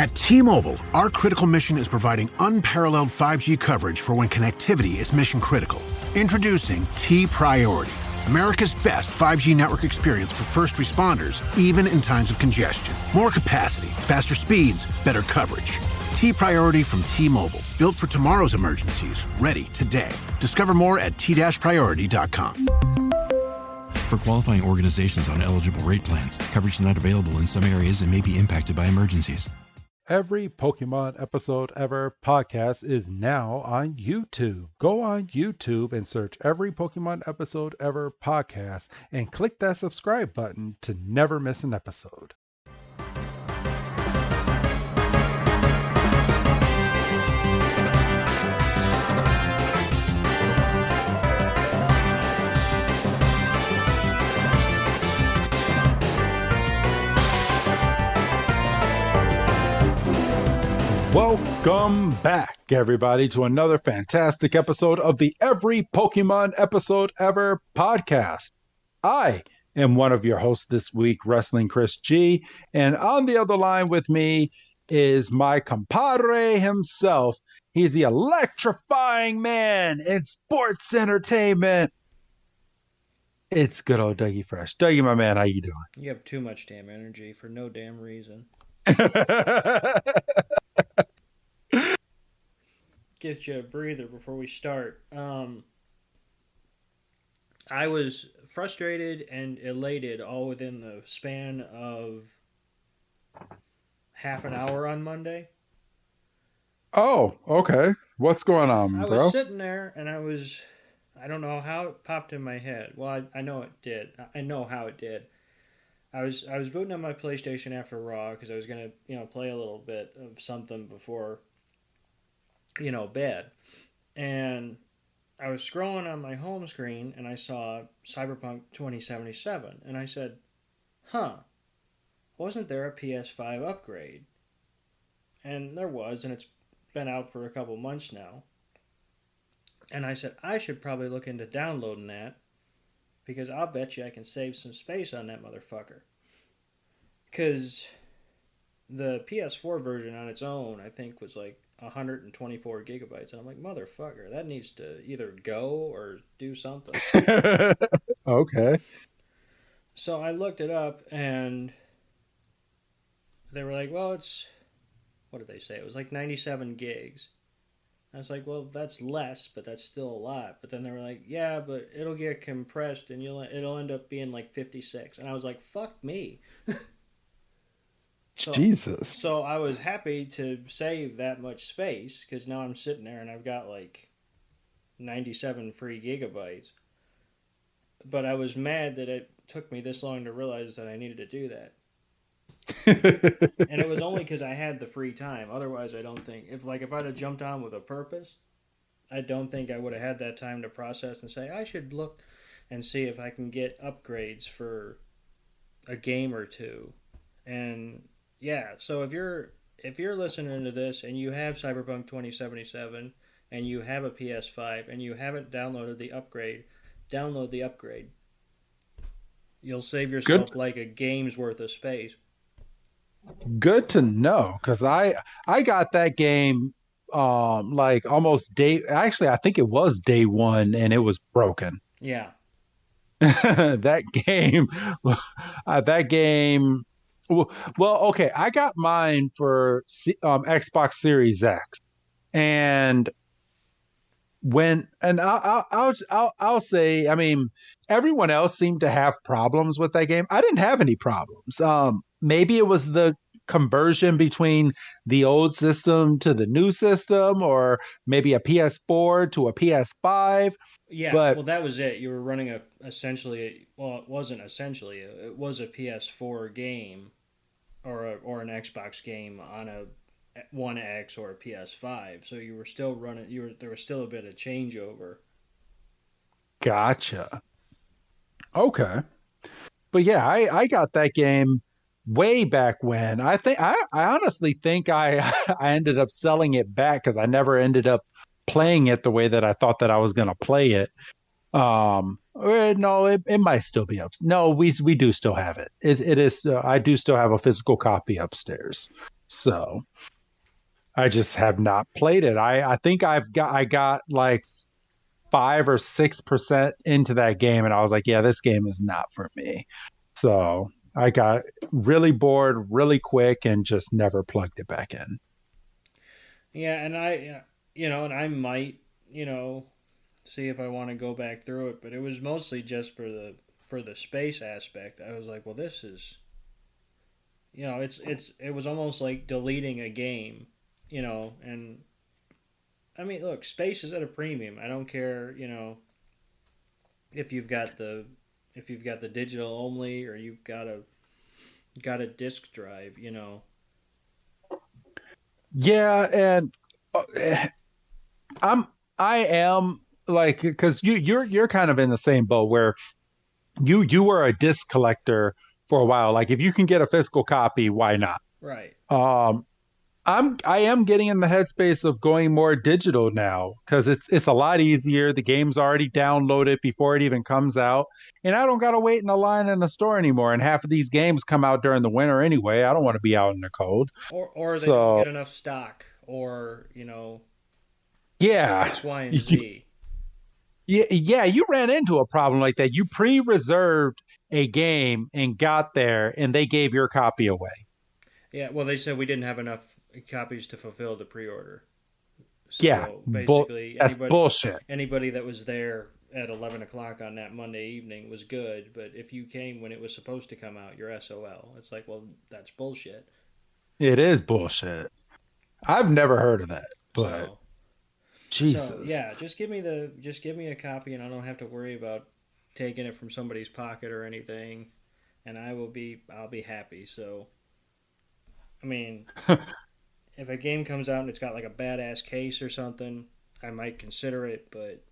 At T-Mobile, our critical mission is providing unparalleled 5G coverage for when connectivity is mission critical. Introducing T-Priority, America's best 5G network experience for first responders, even in times of congestion. More capacity, faster speeds, better coverage. T-Priority from T-Mobile, built for tomorrow's emergencies, ready today. Discover more at t-priority.com. For qualifying organizations on eligible rate plans, coverage not available in some areas and may be impacted by emergencies. Every Pokemon Episode Ever podcast is now on YouTube. Go on YouTube and search Every Pokemon Episode Ever podcast and click that subscribe button to never miss an episode. Welcome back, everybody, to another fantastic episode of the Every Pokemon Episode Ever podcast. I am one of your hosts this week, Wrestling Chris G, and on the other line with me is my compadre himself. He's the electrifying man in sports entertainment. It's good old Dougie Fresh. Dougie, my man, how you doing? You have too much damn energy for no damn reason. Get you a breather before we start. I was frustrated and elated all within the span of half an hour on Monday. Oh, okay. What's going on, bro? I was sitting there and I don't know how it popped in my head. Well, I know it did. I know how it did. I was booting up my PlayStation after Raw because I was gonna, play a little bit of something before, bed. And I was scrolling on my home screen and I saw Cyberpunk 2077 and I said, wasn't there a PS5 upgrade? And there was, and it's been out for a couple months now. And I said, I should probably look into downloading that because I'll bet you I can save some space on that motherfucker. Because the PS4 version on its own, I think, was like 124 gigabytes. And I'm like, motherfucker, that needs to either go or do something. Okay. So I looked it up and they were like, well, what did they say? It was like 97 gigs. I was like, well, that's less, but that's still a lot. But then they were like, yeah, but it'll get compressed and it'll end up being like 56. And I was like, fuck me. Jesus. So I was happy to save that much space because now I'm sitting there and I've got like 97 free gigabytes. But I was mad that it took me this long to realize that I needed to do that. And it was only because I had the free time. Otherwise, I don't think if I'd have jumped on with a purpose, I don't think I would have had that time to process and say I should look and see if I can get upgrades for a game or two. And yeah, so if you're listening to this and you have Cyberpunk 2077 and you have a PS5 and you haven't downloaded the upgrade, download the upgrade. You'll save yourself like a game's worth of space. Good to know, because I got that game like almost I think it was day one and it was broken. Yeah. that game well, okay, I got mine for Xbox Series X, and I'll say, I mean, everyone else seemed to have problems with that game. I didn't have any problems. Maybe it was the conversion between the old system to the new system, or maybe a PS4 to a PS5. Yeah, well, that was it. You were running it was a PS4 game or an Xbox game on a One X or a PS5. So you were still running. There was still a bit of changeover. Gotcha. Okay, but yeah, I got that game way back when. I honestly think I ended up selling it back because I never ended up playing it the way that I thought that I was going to play it. No, it might still be up. No, we do still have it. It is. I do still have a physical copy upstairs. So I just have not played it. I think I got like 5 or 6% into that game, and I was like, yeah, this game is not for me. So I got really bored really quick and just never plugged it back in. Yeah, and I might, see if I want to go back through it, but it was mostly just for the space aspect. I was like, well, this is, it was almost like deleting a game, and I mean, look, space is at a premium. I don't care, if you've got the digital only or you've got a disk drive, Yeah, and uh, I am like because you're kind of in the same boat where you were a disc collector for a while. Like if you can get a physical copy, why not? Right. Um, I am getting in the headspace of going more digital now because it's a lot easier. The game's already downloaded before it even comes out, and I don't gotta wait in a line in the store anymore. And half of these games come out during the winter anyway. I don't want to be out in the cold. Or they don't So get enough stock, or yeah, X, Y, and Z. yeah, you ran into a problem like that. You pre-reserved a game and got there, and they gave your copy away. Yeah, well, they said we didn't have enough copies to fulfill the pre-order. Yeah, So basically, that's bullshit. anybody that was there at 11 o'clock on that Monday evening was good, but if you came when it was supposed to come out, you're SOL. It's like, well, that's bullshit. It is bullshit. I've never heard of that, but So, so Jesus. yeah, just give me a copy, and I don't have to worry about taking it from somebody's pocket or anything, and I'll be happy. So, I mean, if a game comes out and it's got like a badass case or something, I might consider it. But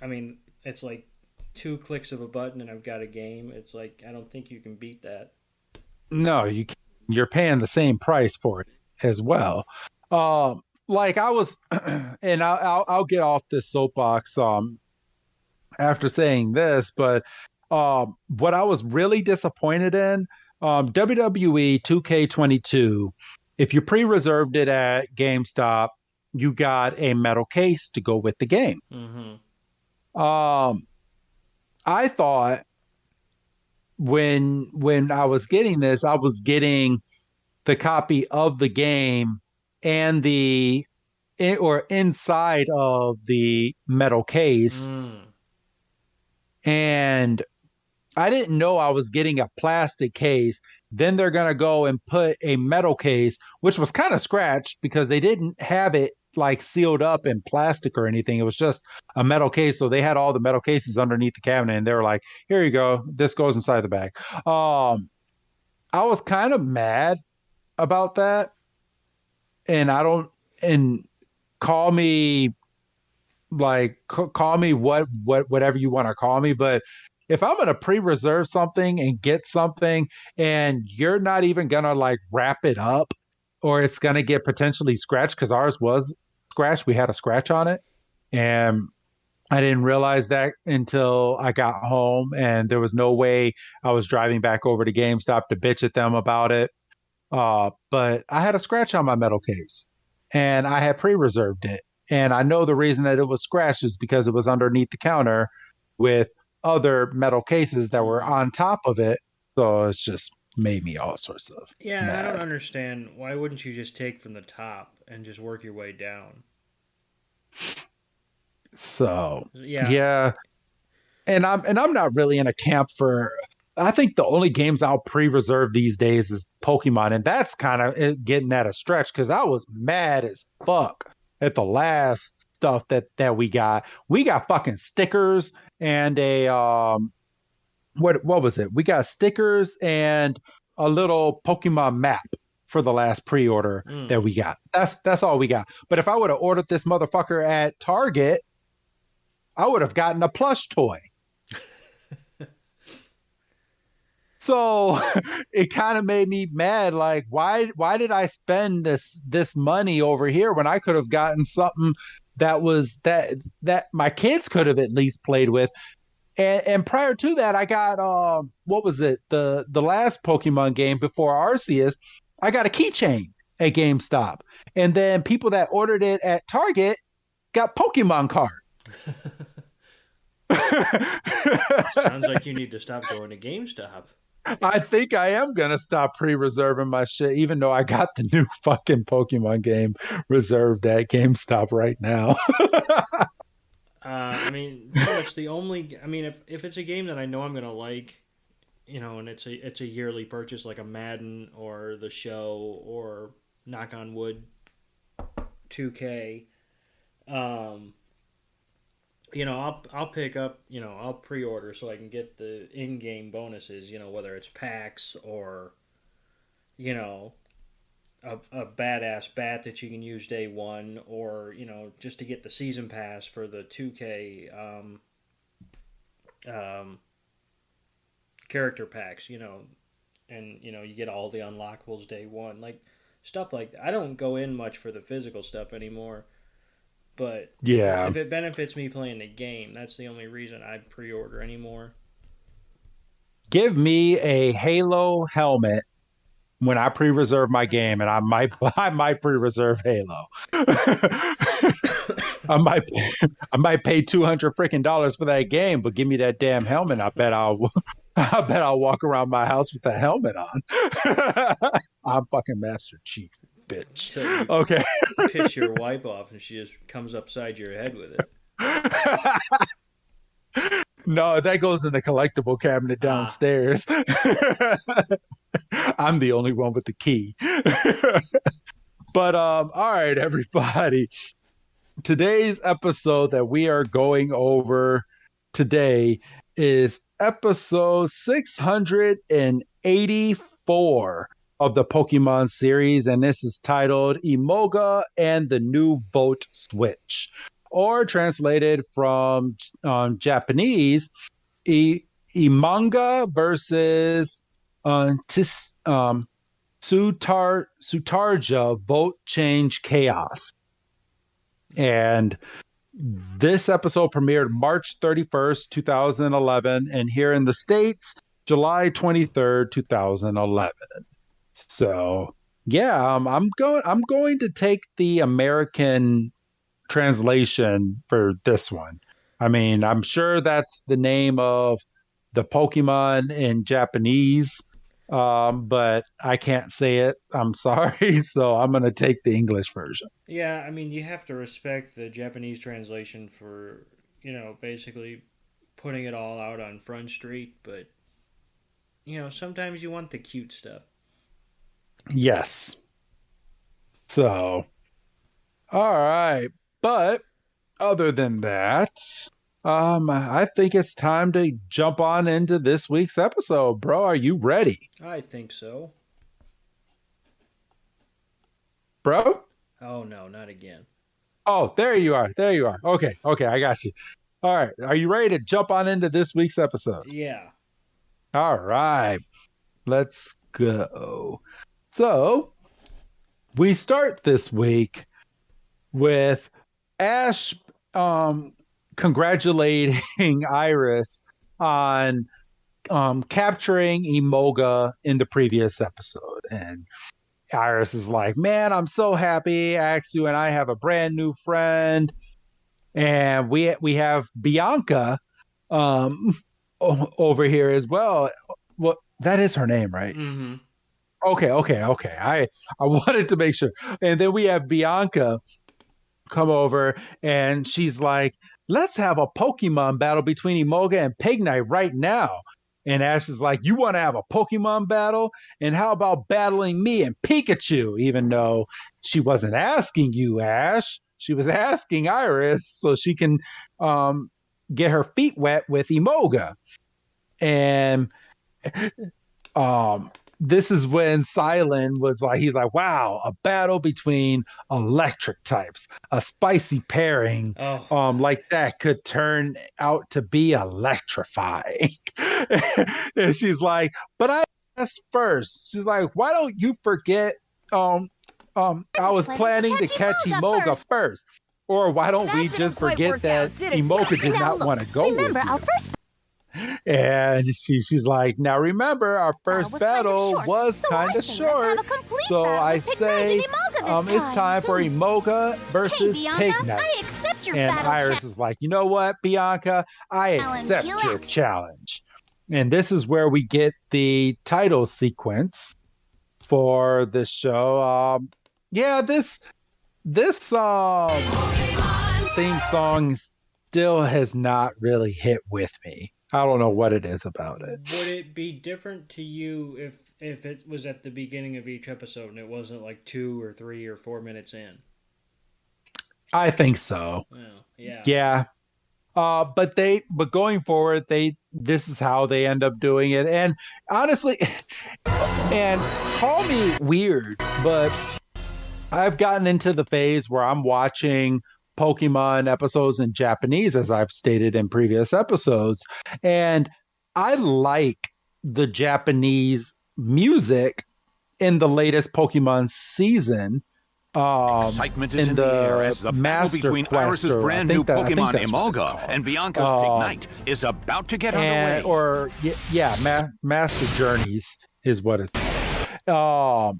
I mean, it's like 2 clicks of a button and I've got a game. It's like I don't think you can beat that. No, you're paying the same price for it as well. Like I was, and I'll get off this soapbox after saying this, but what I was really disappointed in WWE 2K22, if you pre-reserved it at GameStop, you got a metal case to go with the game. Mm-hmm. Um, I thought when I was getting this, I was getting the copy of the game and or inside of the metal case, Mm. and I didn't know I was getting a plastic case. Then they're going to go and put a metal case, which was kind of scratched because they didn't have it like sealed up in plastic or anything. It was just a metal case. So they had all the metal cases underneath the cabinet and they were like, here you go. This goes inside the bag. I was kind of mad about that. And and call me call me whatever you want to call me. But if I'm going to pre-reserve something and get something and you're not even going to like wrap it up or it's going to get potentially scratched because ours was scratched. We had a scratch on it and I didn't realize that until I got home and there was no way I was driving back over to GameStop to bitch at them about it. But I had a scratch on my metal case and I had pre-reserved it. And I know the reason that it was scratched is because it was underneath the counter with other metal cases that were on top of it. So it's just made me all sorts of Yeah, mad. I don't understand. Why wouldn't you just take from the top and just work your way down? So Yeah. yeah. And I'm not really in a camp for I think the only games I'll pre-reserve these days is Pokemon, and that's kind of getting at a stretch because I was mad as fuck at the last stuff that we got. We got fucking stickers and a what was it? We got stickers and a little Pokemon map for the last pre-order that we got. That's all we got. But if I would have ordered this motherfucker at Target, I would have gotten a plush toy. So it kind of made me mad. Like, why did I spend this money over here when I could have gotten something that was that my kids could have at least played with? And prior to that, I got what was it? The last Pokemon game before Arceus. I got a keychain at GameStop. And then people that ordered it at Target got Pokemon cards. Sounds like you need to stop going to GameStop. I think I am going to stop pre-reserving my shit, even though I got the new fucking Pokemon game reserved at GameStop right now. I mean, pretty much the only. I mean, if it's a game that I know I'm gonna like, and it's a yearly purchase like a Madden or the show or knock on wood, 2K. I'll pick up. I'll pre-order so I can get the in-game bonuses. Whether it's packs or, a badass bat that you can use day one, or just to get the season pass for the 2K character packs, and you get all the unlockables day one, like stuff like that. I don't go in much for the physical stuff anymore, but Yeah. if it benefits me playing the game, that's the only reason I pre-order anymore. Give me a Halo helmet when I pre-reserve my game, and I might pre-reserve Halo. I might pay $200 freaking dollars for that game, but give me that damn helmet. I bet I'll walk around my house with that helmet on. I'm fucking Master Chief, bitch. So you Okay. piss your wipe off, and she just comes upside your head with it. No, that goes in the collectible cabinet downstairs. I'm the only one with the key. But all right, everybody. Today's episode that we are going over today is episode 684 of the Pokemon series, and this is titled Emolga and the New Vote Switch, or translated from Japanese, Emonga versus Tsutarja Vote Change Chaos. And this episode premiered March 31st, 2011, and here in the States, July 23rd, 2011. So, yeah, I'm going to take the American translation for this one. I mean, I'm sure that's the name of the Pokemon in Japanese, but I can't say it. I'm sorry, so I'm going to take the English version. Yeah, I mean, you have to respect the Japanese translation for, basically putting it all out on Front Street, but, sometimes you want the cute stuff. Yes. So, all right. But other than that, I think it's time to jump on into this week's episode. Bro, are you ready? I think so. Bro? Oh, no, not again. Oh, there you are. There you are. Okay, I got you. All right. Are you ready to jump on into this week's episode? Yeah. All right. Let's go. So, we start this week with Ash congratulating Iris on capturing Emolga in the previous episode. And Iris is like, man, I'm so happy. Axu and I have a brand new friend. And we have Bianca over here as well. Well, that is her name, right? Mm-hmm. Okay. I wanted to make sure. And then we have Bianca come over, and she's like, let's have a Pokemon battle between Emolga and Pignite right now. And Ash is like, you want to have a Pokemon battle? And how about battling me and Pikachu? Even though she wasn't asking you, Ash. She was asking Iris so she can get her feet wet with Emolga. And this is when Silent was like, he's like, wow, a battle between electric types, a spicy pairing like that could turn out to be electrifying. And she's like, but I asked first. She's like, why don't you forget I was planning to catch Emolga first. Or why don't we just forget that Emolga did not want to go with you? And she's like, now remember, our first battle was kind of short. So I say it's time for Emolga versus Pig Knight. I accept your And battle Iris is like, you know what, Bianca? I accept your challenge. And this is where we get the title sequence for this show. This theme song still has not really hit with me. I don't know what it is about it. Would it be different to you if it was at the beginning of each episode and it wasn't like 2 or 3 or 4 minutes in? I think so. Oh, yeah. Yeah. But going forward, this is how they end up doing it. And honestly, and call me weird, but I've gotten into the phase where I'm watching Pokemon episodes in Japanese, as I've stated in previous episodes. And I like the Japanese music in the latest Pokemon season. Excitement is in the air as the battle between Iris's brand new Pokemon Emolga and Bianca's Pig Knight is about to get underway. Master Journeys is what it's called.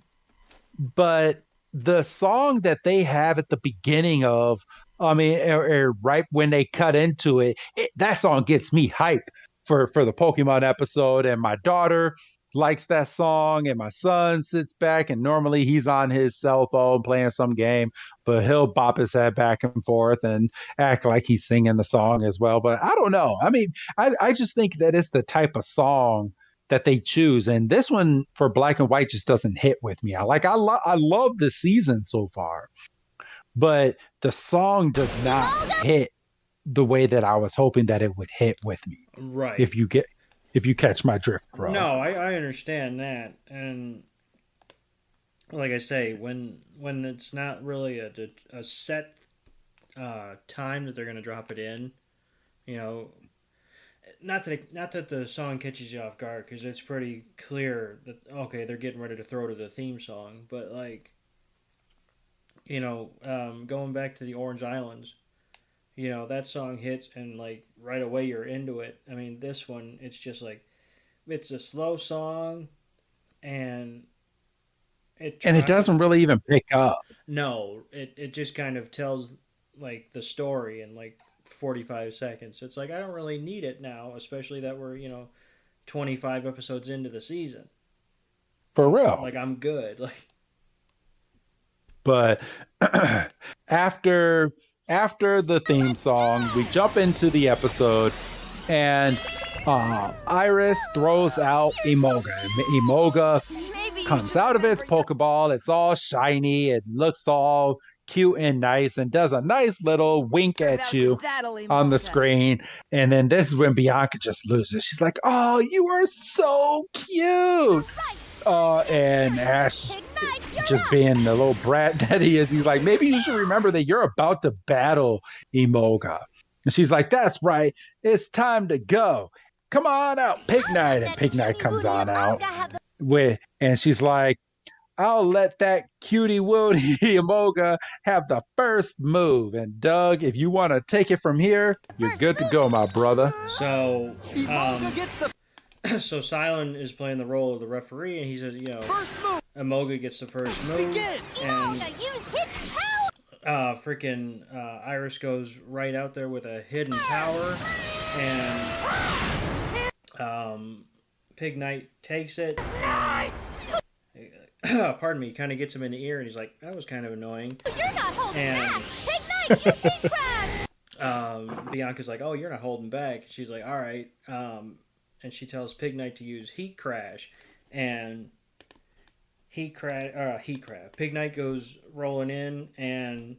But the song that they have at the beginning of, right when they cut into it, that song gets me hyped for the Pokemon episode. And my daughter likes that song, and my son sits back, and normally he's on his cell phone playing some game, but he'll bop his head back and forth and act like he's singing the song as well. But I don't know. I mean, I just think that it's the type of song that they choose, and this one for Black and White just doesn't hit with me. I love the season so far, but the song does not hit the way that I was hoping that it would hit with me. Right. If you catch my drift, bro. No, I understand that. And like I say, when it's not really a set time that they're going to drop it in, not that the song catches you off guard, because it's pretty clear that, okay, they're getting ready to throw to the theme song. But going back to the Orange Islands, that song hits and right away you're into it. I mean, this one, it's just it's a slow song, and it doesn't really even pick up. No, it just kind of tells the story in 45 seconds. It's I don't really need it now, especially that we're 25 episodes into the season. For real. I'm good. But after the theme song, we jump into the episode, and Iris throws out Emolga. Emolga comes out of its Pokeball. It's all shiny. It looks all cute and nice, and does a nice little wink at you on the screen. And then this is when Bianca just loses. She's like, "Oh, you are so cute." And Ash, just being the little brat that he is, he's like, "Maybe you should remember that you're about to battle Emolga." And she's like, "That's right. It's time to go. Come on out, Pig Knight." And Pig Knight comes on out and she's like, "I'll let that cutie woody Emolga have the first move. And Doug, if you want to take it from here, you're good to go, my brother." So, so Silent is playing the role of the referee, and he says, Emolga gets the first move. And freaking Iris goes right out there with a hidden power, and Pig Knight takes it. And, pardon me, kind of gets him in the ear, and he's like, "That was kind of annoying." You're not holding back! Pig Knight, use Heat Crash! Bianca's like, "Oh, you're not holding back." She's like, "All right." And she tells Pig Knight to use Heat Crash, and Pig Knight goes rolling in, and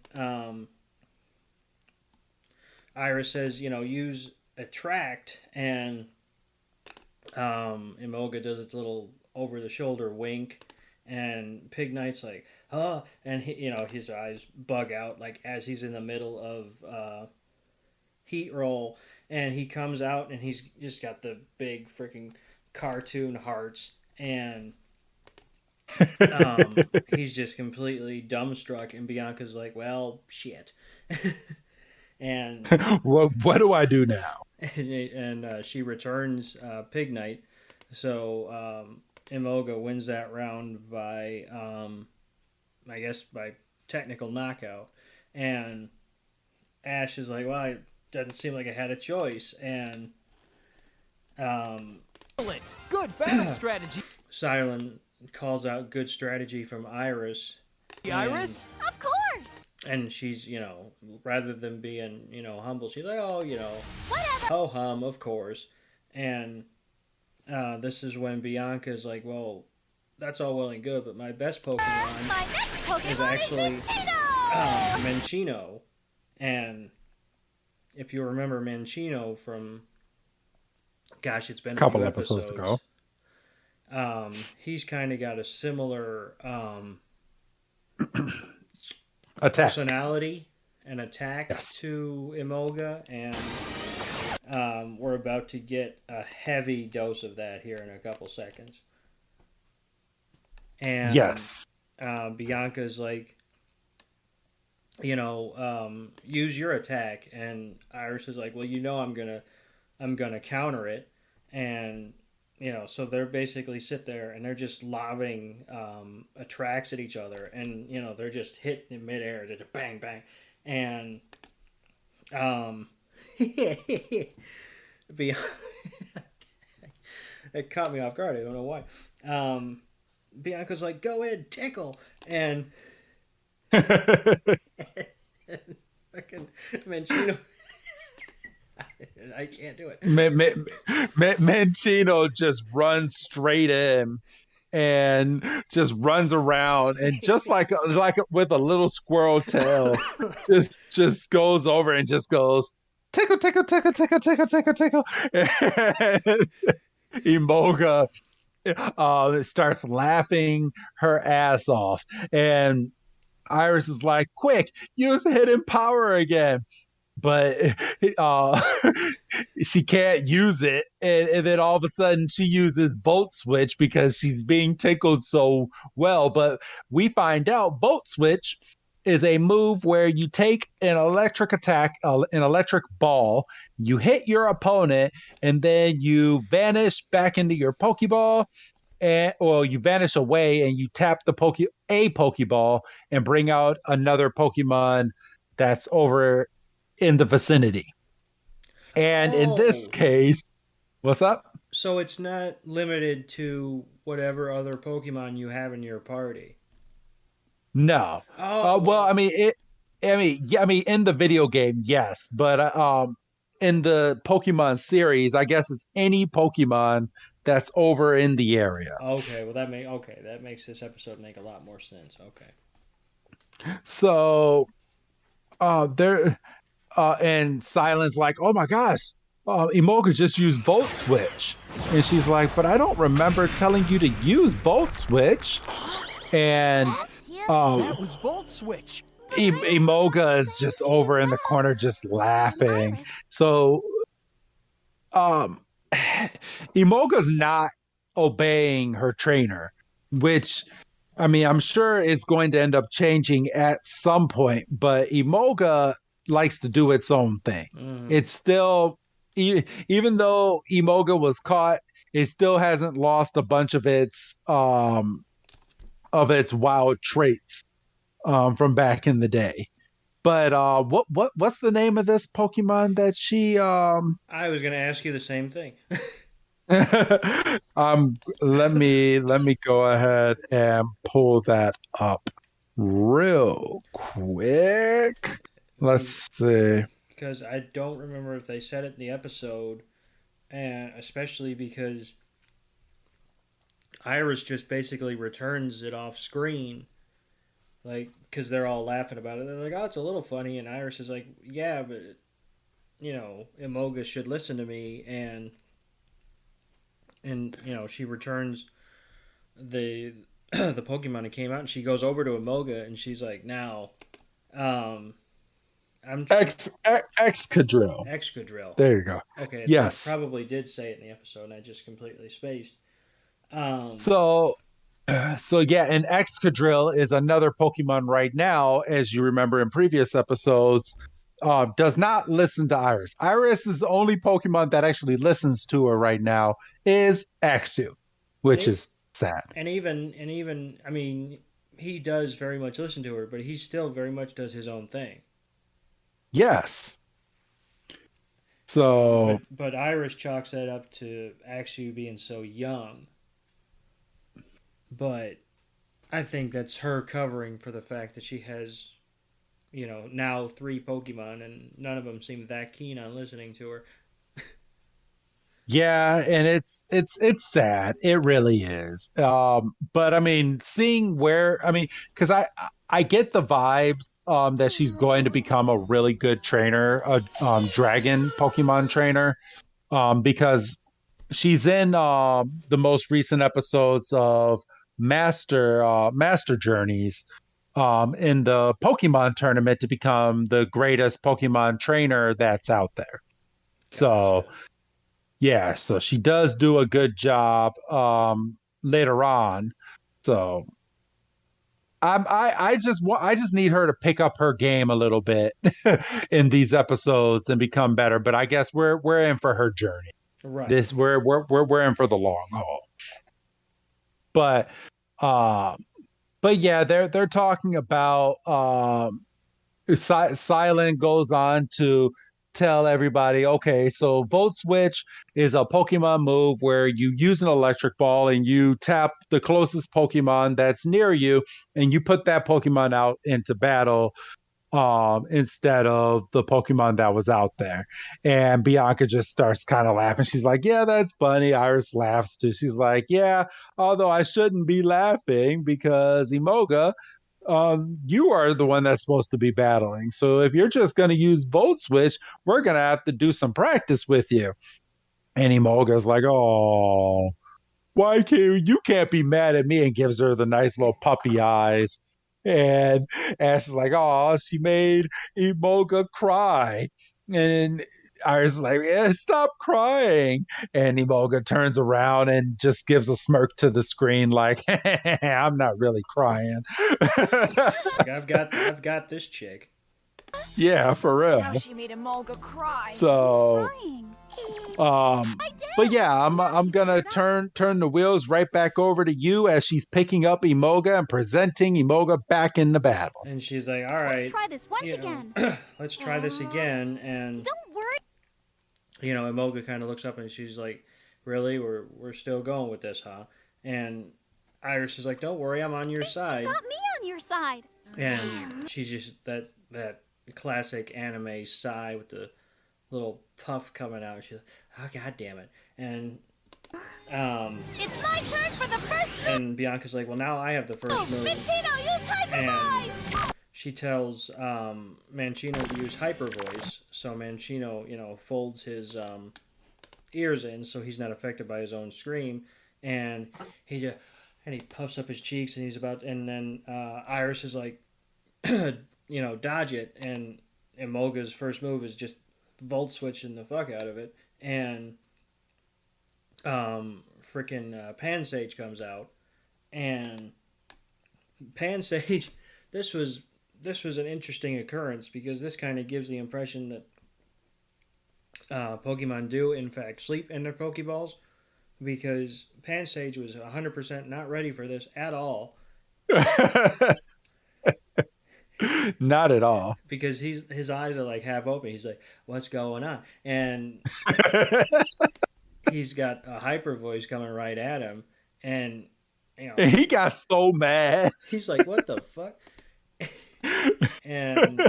Iris says, use Attract, and Emolga does its little over-the-shoulder wink, and Pig Knight's like, "Huh," and his eyes bug out as he's in the middle of Heat Roll, and he comes out and he's just got the big freaking cartoon hearts, and he's just completely dumbstruck, and Bianca's like, "Well, shit." And what do I do now? and she returns Pignite. So Emolga wins that round by, I guess, by technical knockout. And Ash is like, well, it doesn't seem like I had a choice. And good battle strategy. Silent calls out good strategy from Iris. Iris? Of course. And she's, rather than being, humble, she's like, oh, Whatever. ho-hum, of course. And this is when Bianca's like, well, that's all well and good, but my best Pokemon My next Pokemon is actually Minccino! Minccino. And if you remember Minccino from, gosh, it's been a couple episodes ago. He's kind of got a similar Attack. personality and attack to Emolga, and we're about to get a heavy dose of that here in a couple seconds. And Bianca's like, use your attack, and Iris is like, well, I'm gonna counter it, and so they're basically sit there and they're just lobbing attacks at each other, and they're just hit in midair, just bang bang, and it caught me off guard. I don't know why. Bianca's like, go in, tickle, and fucking Minccino. I can't do it. Minccino just runs straight in and just runs around, and just like with a little squirrel tail, just goes over and just goes tickle, tickle, tickle, tickle, tickle, tickle, tickle. And Emolga starts laughing her ass off, and Iris is like, quick, use hidden power again. But she can't use it, and then all of a sudden she uses Volt Switch because she's being tickled so well. But we find out Volt Switch is a move where you take an electric attack, an electric ball, you hit your opponent, and then you vanish back into your Pokeball, or you vanish away and you tap a Pokeball and bring out another Pokemon that's over in the vicinity. And in this case, what's up? So it's not limited to whatever other Pokemon you have in your party. No. Well, I mean, in the video game, yes, but in the Pokemon series, I guess it's any Pokemon that's over in the area. Okay, well that makes this episode make a lot more sense. Okay. So, and Silent's like, oh my gosh, Emolga just used Volt Switch. And she's like, but I don't remember telling you to use Volt Switch. And that was Volt Switch. Emolga is just over in the corner just laughing. So Emolga's not obeying her trainer, which, I mean, I'm sure is going to end up changing at some point, but Emolga likes to do its own thing. It's still, even though Emolga was caught, it still hasn't lost a bunch of its wild traits from back in the day. But what's the name of this Pokemon that she I was gonna ask you the same thing. let me go ahead and pull that up real quick. Let's see. Because I don't remember if they said it in the episode, and especially because Iris just basically returns it off screen, like, because they're all laughing about it. They're like, oh, it's a little funny, and Iris is like, yeah, but, Emolga should listen to me, and she returns the the Pokemon that came out, and she goes over to Emolga, and she's like, now, Excadrill. Excadrill. There you go. Okay. Yes. I probably did say it in the episode, and I just completely spaced. So yeah, and Excadrill is another Pokemon right now, as you remember in previous episodes, does not listen to Iris. Iris is the only Pokemon that actually listens to her right now is Axew, which is sad. And even, I mean, he does very much listen to her, but he still very much does his own thing. Yes. So, but Iris chalks that up to Axew being so young. But I think that's her covering for the fact that she has, now 3 Pokemon, and none of them seem that keen on listening to her. yeah, and it's sad. It really is. But I mean, seeing because I get the vibes that she's going to become a really good trainer, a dragon Pokemon trainer, because she's in the most recent episodes of Master Journeys in the Pokemon tournament to become the greatest Pokemon trainer that's out there. Gotcha. So yeah, so she does do a good job later on. So I just need her to pick up her game a little bit in these episodes and become better. But I guess we're in for her journey. Right. We're in for the long haul. But yeah, they're talking about Silent goes on to tell everybody, okay, so Volt Switch is a Pokemon move where you use an electric ball and you tap the closest Pokemon that's near you and you put that Pokemon out into battle instead of the Pokemon that was out there. And Bianca just starts kind of laughing. She's like, yeah, that's funny. Iris laughs too. She's like, yeah, although I shouldn't be laughing because Emolga, you are the one that's supposed to be battling. So if you're just going to use Volt Switch, we're going to have to do some practice with you. And Emolga's like, oh, why can't be mad at me, and gives her the nice little puppy eyes. And Ash is like, oh, she made Emolga cry. And Iris is like, yeah, stop crying. And Emolga turns around and just gives a smirk to the screen like, I'm not really crying. Like, I've got this chick. Yeah, for real. Now she made Emolga cry. So but yeah, I'm gonna turn the wheels right back over to you as she's picking up Emolga and presenting Emolga back in the battle. And she's like, all right, let's try this once again. Let's try this again. And don't worry. Emolga kind of looks up and she's like, really, we're still going with this, huh? And Iris is like, don't worry, I'm on your side. You got me on your side. And she's just that classic anime sigh with the little puff coming out. She's like, oh, god damn it. And it's my turn for the first move. And Bianca's like, well, now I have the first move. Minccino, use Hyper Voice. She tells Minccino to use Hyper Voice, so Minccino, folds his ears in so he's not affected by his own scream, and he puffs up his cheeks, and then Iris is like, dodge it, and Emolga's first move is just Volt Switching the fuck out of it, and freaking Pansage comes out, and Pansage, this was an interesting occurrence because this kind of gives the impression that Pokemon do in fact sleep in their Pokeballs, because Pansage was 100% not ready for this at all. Not at all. Because his eyes are like half open. He's like, what's going on? And he's got a Hyper Voice coming right at him, and he got so mad. He's like, what the fuck? And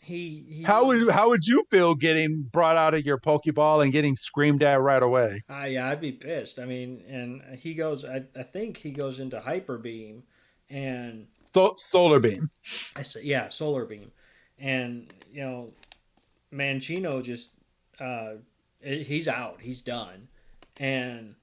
he how would you feel getting brought out of your Pokeball and getting screamed at right away? Yeah, I'd be pissed. I mean, and he goes, I think he goes into Hyper Beam, and Solar Beam. I said, yeah, Solar Beam, and Minccino just he's out, he's done, and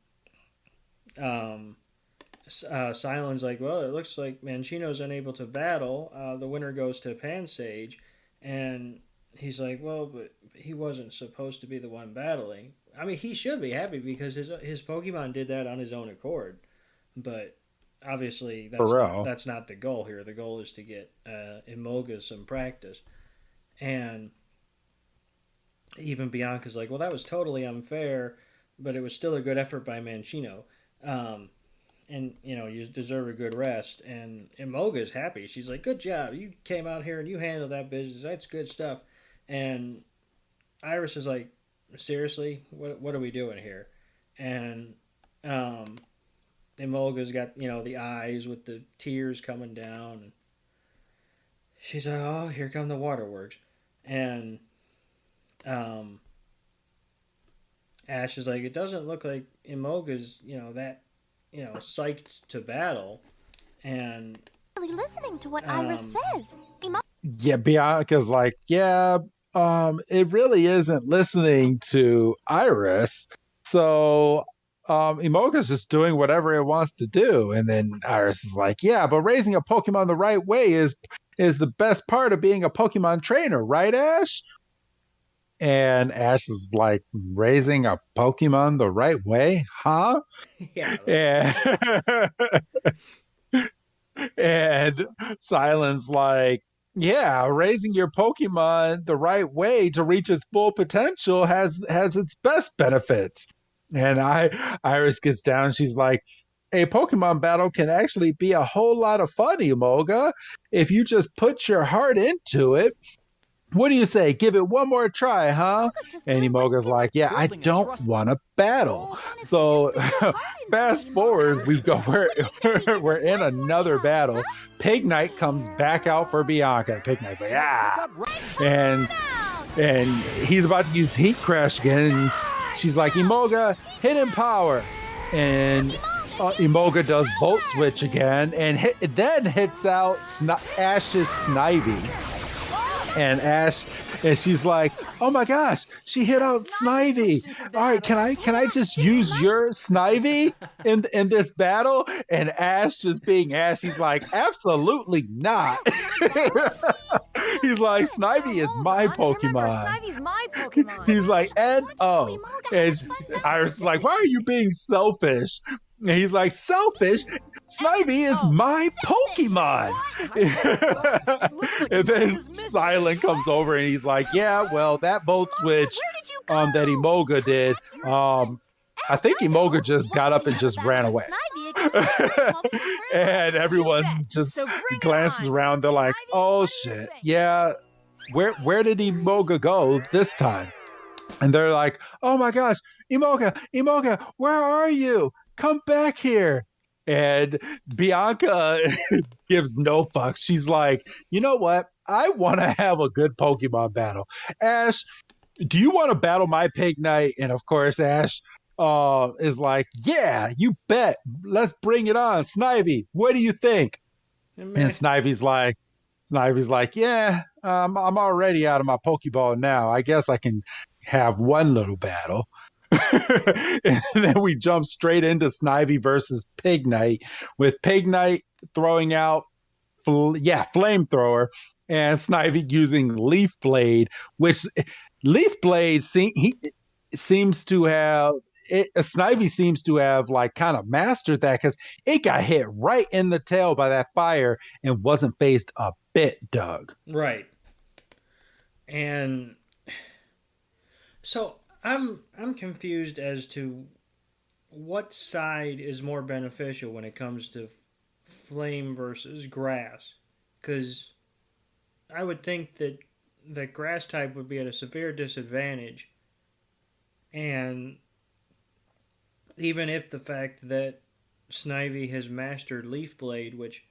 Silent's like, well, it looks like Minccino's unable to battle. The winner goes to Pansage, and he's like, well, but he wasn't supposed to be the one battling. I mean, he should be happy because his Pokemon did that on his own accord, but obviously that's not the goal here. The goal is to get Emolga some practice, And even Bianca's like, well, that was totally unfair, but it was still a good effort by Mancino. And, you deserve a good rest. And Emolga's happy. She's like, good job. You came out here and you handled that business. That's good stuff. And Iris is like, seriously? What are we doing here? And Emolga's got, the eyes with the tears coming down. And she's like, oh, here come the waterworks. And Ash is like, it doesn't look like Emolga's, that, psyched to battle. And Really listening to what Iris says. Yeah, Bianca's like, yeah, it really isn't listening to Iris. So Emolga's just doing whatever it wants to do. And then Iris is like, yeah, but raising a Pokemon the right way is the best part of being a Pokemon trainer, right, Ash? And Ash is like, raising a Pokemon the right way? Huh? Yeah. And Silent's like, yeah, raising your Pokemon the right way to reach its full potential has its best benefits. And Iris gets down. She's like, a Pokemon battle can actually be a whole lot of fun, Emolga, if you just put your heart into it. What do you say? Give it one more try, huh? And Emolga's like, yeah, I don't want to battle. So fast forward, we're in another battle. Pig Knight comes back out for Bianca. Pig Knight's like, and he's about to use Heat Crash again. And she's like, Emolga, hidden power. And Emolga does Volt Switch again, and then hits out Ash's Snivy. And she's like, oh my gosh, she hit out Snivy. All right, can I just use your Snivy in this battle? And Ash, just being Ash, he's like, absolutely not. He's like, Snivy is my Pokemon. Snivy's my Pokemon. He's like, and Iris is like, why are you being selfish? And he's like, selfish? Snivy is my Pokemon. And then Silent comes over and he's like, yeah, well, that Volt Switch that Emolga did, I think Emolga just got up and just ran away. And everyone just glances around. They're like, oh shit, yeah, where did Emolga go this time? And they're like, oh my gosh, Emolga, where are you? Come back here. And Bianca gives no fucks. She's like, you know what? I want to have a good Pokemon battle. Ash, do you want to battle my Pig Knight? And of course, Ash is like, yeah, you bet. Let's bring it on. Snivy, what do you think? And Snivy's like, yeah, I'm already out of my Pokeball now. I guess I can have one little battle. And then we jump straight into Snivy versus Pig Knight, with Pig Knight throwing out flamethrower, and Snivy using Leaf Blade, which Leaf Blade seems to have Snivy seems to have like kind of mastered that, because it got hit right in the tail by that fire and wasn't phased a bit, Doug. Right. And so I'm confused as to what side is more beneficial when it comes to flame versus grass, because I would think that grass type would be at a severe disadvantage, and even if the fact that Snivy has mastered Leaf Blade, which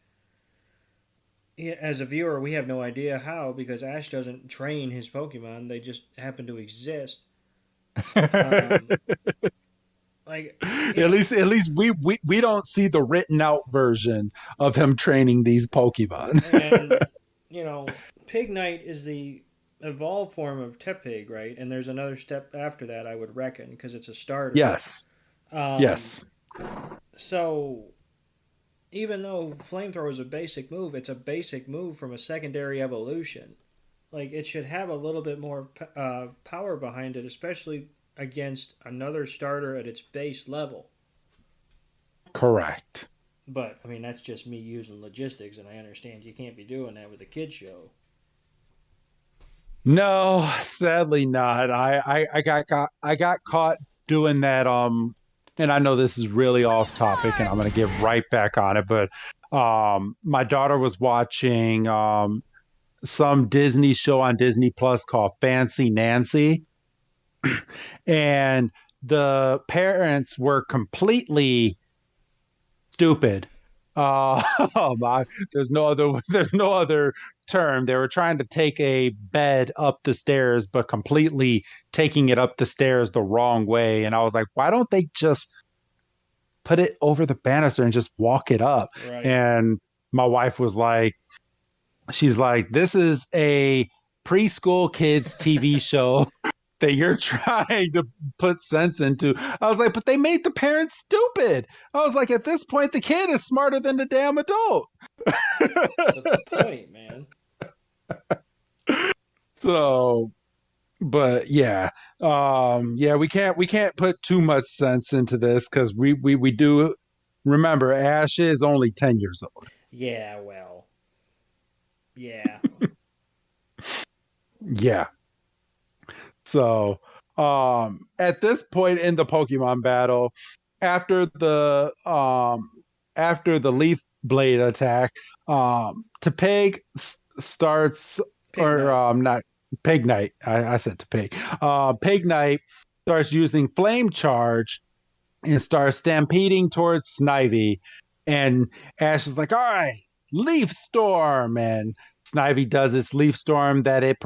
as a viewer we have no idea how, because Ash doesn't train his Pokemon, they just happen to exist. At least we don't see the written out version of him training these Pokemon. And Pig Knight is the evolved form of Tepig, right? And there's another step after that, I would reckon, because it's a starter. Yes. Yes. So even though Flamethrower is a basic move, it's a basic move from a secondary evolution. Like, it should have a little bit more power behind it, especially against another starter at its base level. Correct. But, I mean, that's just me using logistics, and I understand you can't be doing that with a kid show. No, sadly not. I got caught doing that. And I know this is really off topic, and I'm gonna get right back on it. But my daughter was watching some Disney show on Disney Plus called Fancy Nancy, and the parents were completely stupid. There's no other term. They were trying to take a bed up the stairs, but completely taking it up the stairs the wrong way. And I was like, why don't they just put it over the banister and just walk it up? Right. And my wife was like, she's like, this is a preschool kids TV show that you're trying to put sense into. I was like, but they made the parents stupid. I was like, at this point, the kid is smarter than the damn adult. The point, man. So, but yeah, we can't put too much sense into this because we do remember Ash is only 10 years old. Yeah, well, yeah. Yeah. So, at this point in the Pokemon battle, after the leaf blade attack, Tepig starts, not Pignite. I said Tepig. Pignite starts using Flame Charge and starts stampeding towards Snivy, and Ash is like, "All right, Leaf Storm," and Snivy does its Leaf Storm that it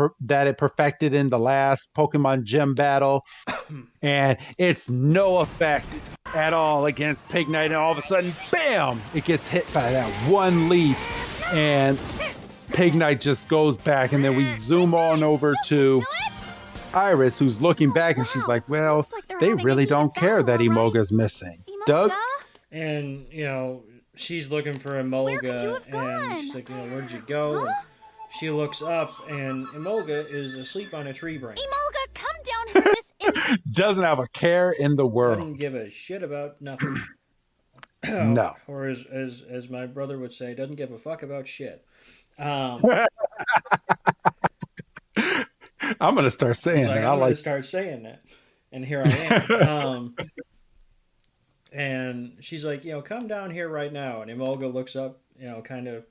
perfected in the last Pokemon Gym battle, and it's no effect at all against Pignite. And all of a sudden, bam! It gets hit by that one leaf, and Pignite just goes back. And then we zoom on over to Iris, who's looking back, and she's like, "Well, they really don't care that Emolga's missing." Doug? And she's looking for Emolga, and she's like, where'd you go? And she looks up, and Emolga is asleep on a tree branch. Emolga, come down here this instant. Doesn't have a care in the world. Doesn't give a shit about nothing. No. Or as my brother would say, doesn't give a fuck about shit. I'm gonna start saying that. I'm gonna start saying that, and here I am. And she's like, come down here right now. And Emolga looks up, kind of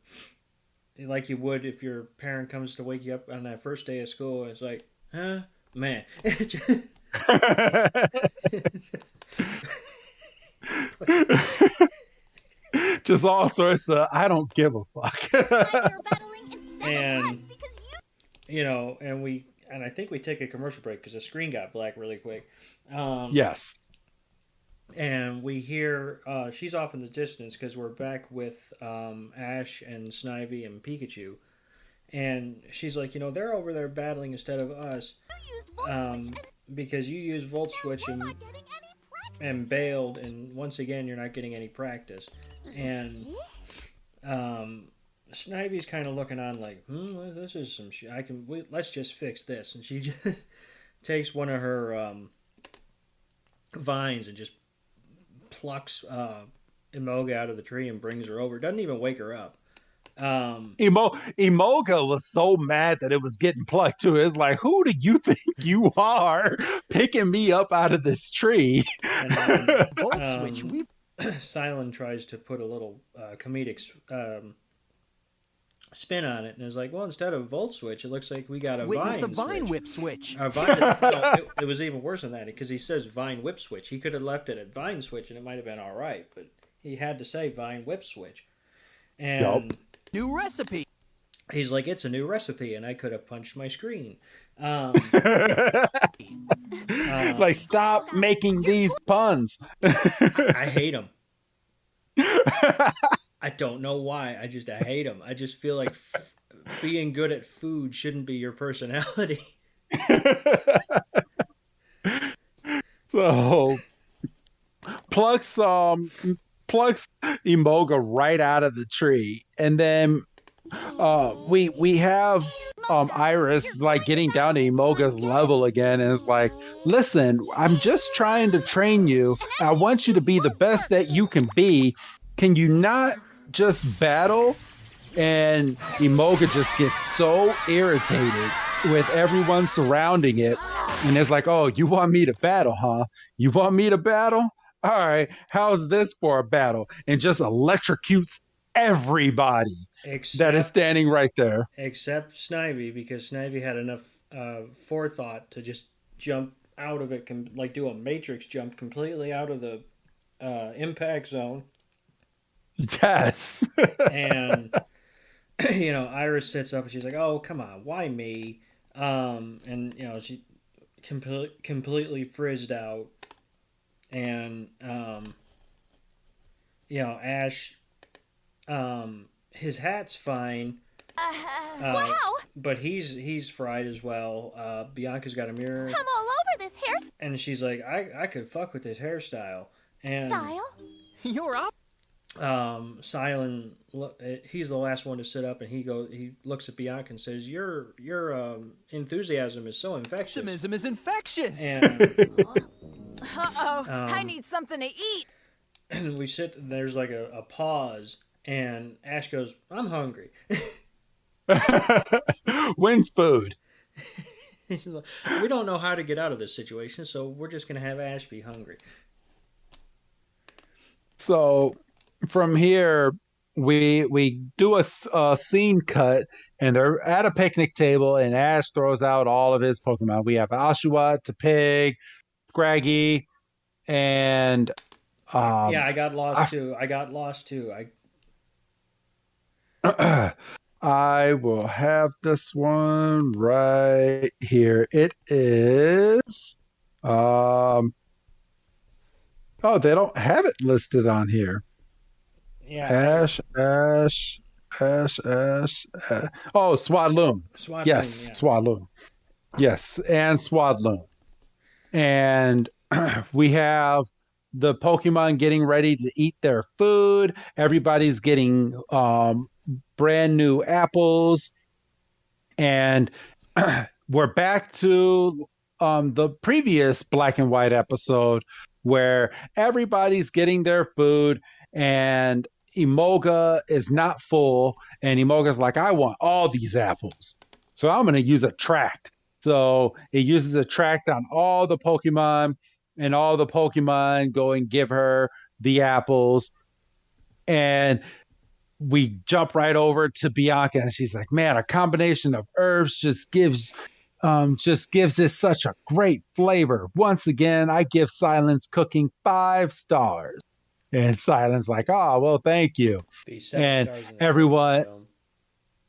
like you would if your parent comes to wake you up on that first day of school. It's like, huh, man. Just all sorts of, I don't give a fuck. And and I think we take a commercial break because the screen got black really quick. Yes. And we hear she's off in the distance because we're back with Ash and Snivy and Pikachu. And she's like, they're over there battling instead of us. Because you used Volt Switch and bailed, and once again, you're not getting any practice. And Snivy's kind of looking on like, this is some shit. Let's just fix this. And she just takes one of her vines and just plucks Emolga out of the tree and brings her over. Doesn't even wake her up. Emolga was so mad that it was getting plucked too. It's like, who do you think you are picking me up out of this tree? And Silent tries to put a little comedic spin on it, and it's like, well, instead of Volt Switch, it looks like we got a Witness Vine the Vine switch. Whip switch. It was even worse than that because he says Vine Whip Switch. He could have left it at Vine Switch, and it might have been all right, but he had to say Vine Whip Switch. And new recipe. He's like, it's a new recipe, and I could have punched my screen. Like, stop making these puns. I hate them. I don't know why. I hate them. I just feel like being good at food shouldn't be your personality. So, plucks Emolga right out of the tree, and then we have Iris like getting down to Emolga's level again, and it's like, listen, I'm just trying to train you. I want you to be the best that you can be. Can you not just battle? And Emolga just gets so irritated with everyone surrounding it. And it's like, oh, you want me to battle, huh? You want me to battle? All right, how's this for a battle? And just electrocutes everybody that is standing right there. Except Snivy, because Snivy had enough forethought to just jump out of it, like do a matrix jump completely out of the impact zone. Yes. And, Iris sits up and she's like, oh, come on, why me? And, she completely frizzed out. And, Ash, his hat's fine. Wow! But he's fried as well. Bianca's got a mirror. I'm all over this hairstyle. And she's like, I could fuck with this hairstyle. And You're up. Silent, he's the last one to sit up, and he looks at Bianca and says, Your enthusiasm is so infectious. Optimism is infectious. And I need something to eat. And we sit, and there's like a pause, and Ash goes, I'm hungry. When's food? We don't know how to get out of this situation, so we're just going to have Ash be hungry. So from here, we do a scene cut, and they're at a picnic table, and Ash throws out all of his Pokemon. We have Oshawott, Tepig, Scraggy, and... I got lost too. I will have this one right here. It is... Oh, they don't have it listed on here. Yeah. Ash. Oh, Swadloon. Yes, yeah. Swadloon. Yes, and Swadloon. And we have the Pokemon getting ready to eat their food. Everybody's getting brand new apples. And we're back to the previous Black and White episode where everybody's getting their food and Emolga is not full, and Emolga's like, I want all these apples. So I'm going to use a tract. So it uses a tract on all the Pokemon, and all the Pokemon go and give her the apples. And we jump right over to Bianca, and she's like, man, a combination of herbs just gives this such a great flavor. Once again, I give Silence Cooking 5 stars. And Silence like, oh, well, thank you. And everyone,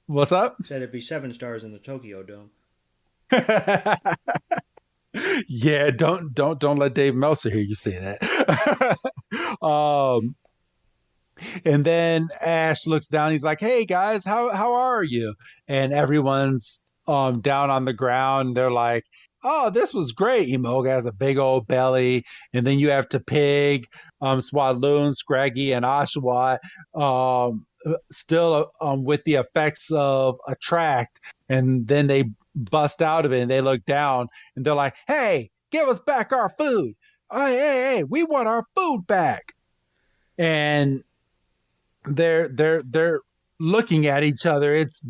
what's up? Said it'd be 7 stars in the Tokyo Dome. Yeah, don't let Dave Meltzer hear you say that. And then Ash looks down. He's like, hey guys, how are you? And everyone's down on the ground. They're like, oh, this was great. Emolga has a big old belly. And then you have Tepig, Swadloon, Scraggy, and Oshawott still with the effects of Attract. And then they bust out of it and they look down and they're like, hey, give us back our food. Hey, we want our food back. And they're looking at each other. It's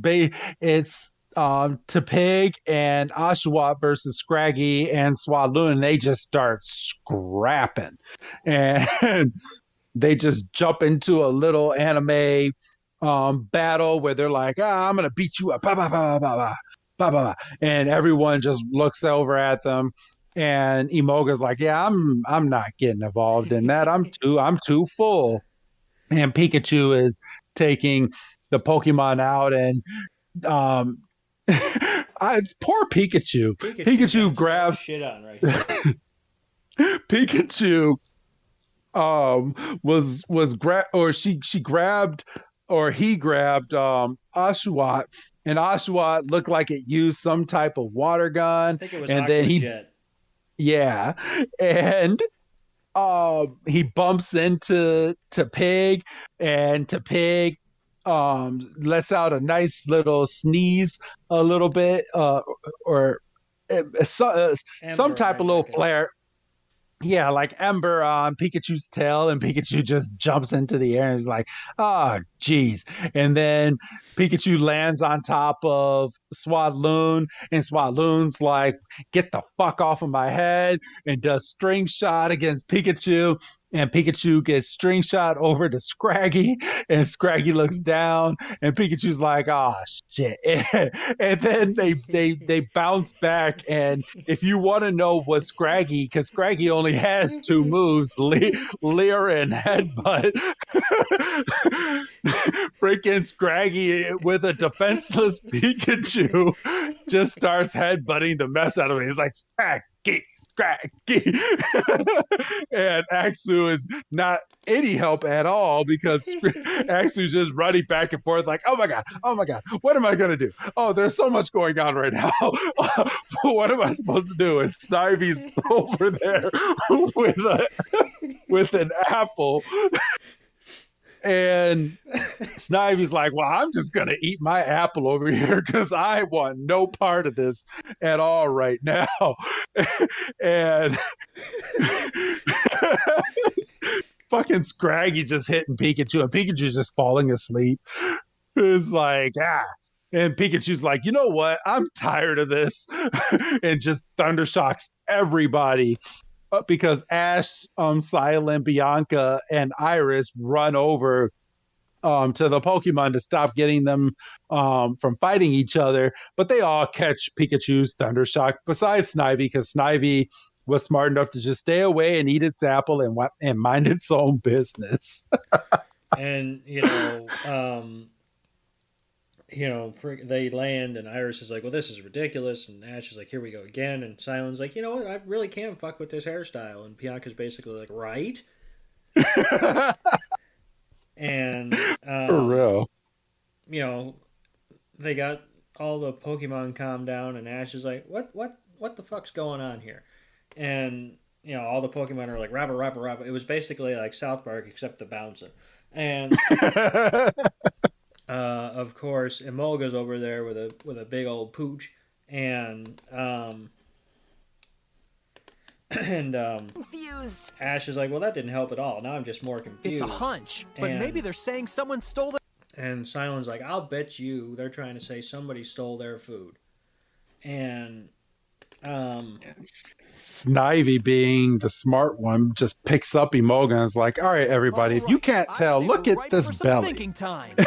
Tepig and Oshawott versus Scraggy and Swadloon, and they just start scrapping. And they just jump into a little anime battle where they're like, I'm going to beat you up. Bah, bah, bah, bah, bah, bah, bah. And everyone just looks over at them. And Emolga's like, yeah, I'm not getting involved in that. I'm too full. And Pikachu is taking the Pokemon out, and poor Pikachu. Pikachu grabs shit on right here. Pikachu he grabbed Oshawott, and Oshawott looked like it used some type of water gun. I think it was and then Jet. Yeah. And he bumps into Tepig, and Tepig lets out a nice little sneeze a little bit, or some type of little flare. yeah, like Ember on Pikachu's tail, and Pikachu just jumps into the air and is like, oh, geez. And then Pikachu lands on top of Swadloon, and Swadloon's like, get the fuck off of my head, and does string shot against Pikachu. And Pikachu gets string shot over to Scraggy, and Scraggy looks down, and Pikachu's like, "Oh shit!" And then they bounce back. And if you want to know what Scraggy, because Scraggy only has two moves, Leer and Headbutt. Freaking Scraggy with a defenseless Pikachu just starts headbutting the mess out of him. He's like, Scraggy. And Axu is not any help at all because Axu's just running back and forth like, oh my god, what am I gonna do? Oh, there's so much going on right now. What am I supposed to do? And Snivy's over there with an apple. And Snivy's like, well, I'm just going to eat my apple over here because I want no part of this at all right now. And fucking Scraggy just hitting Pikachu, and Pikachu's just falling asleep. It's like, And Pikachu's like, you know what? I'm tired of this. And just thundershocks everybody. Because Ash, Silent, Bianca, and Iris run over to the Pokemon to stop getting them from fighting each other. But they all catch Pikachu's Thundershock, besides Snivy, because Snivy was smart enough to just stay away and eat its apple and mind its own business. And, they land, and Iris is like, well, this is ridiculous. And Ash is like, here we go again. And Silent's like, you know what? I really can fuck with this hairstyle. And Bianca's basically like, right? And, for real. They got all the Pokemon calmed down, and Ash is like, what the fuck's going on here? And, all the Pokemon are like, rabba, rabba, rabba. It was basically like South Park, except the bouncing. And... of course, Emolga's over there with a big old pooch, and confused. Ash is like, well, that didn't help at all. Now I'm just more confused. It's a hunch, but maybe they're saying someone stole it. And Silent's like, I'll bet you they're trying to say somebody stole their food. And Snivy, being the smart one, just picks up Emolga and is like, all right, everybody, if you can't tell, look at this belly. Thinking time.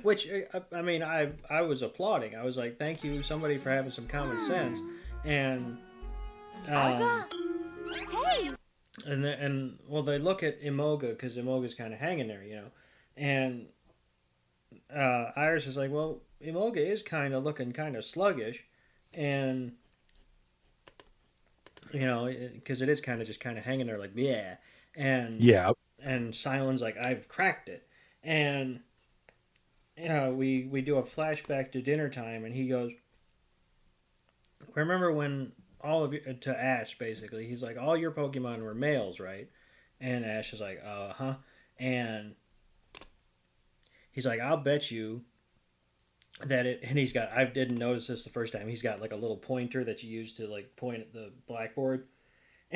Which, I mean, I was applauding. I was like, thank you, somebody, for having some common sense. And, Hey! And they look at Emolga, because Emolga's kind of hanging there, And Iris is like, well, Emolga is kind of looking kind of sluggish. And, because it is kind of just kind of hanging there like, yeah. And, yeah. And Silent's like, I've cracked it. And... we do a flashback to dinner time, and he goes, remember when all of you, to Ash, basically, he's like, all your Pokemon were males, right? And Ash is like, uh-huh. And he's like, I'll bet you that and he's got, I didn't notice this the first time, he's got like a little pointer that you use to like point at the blackboard.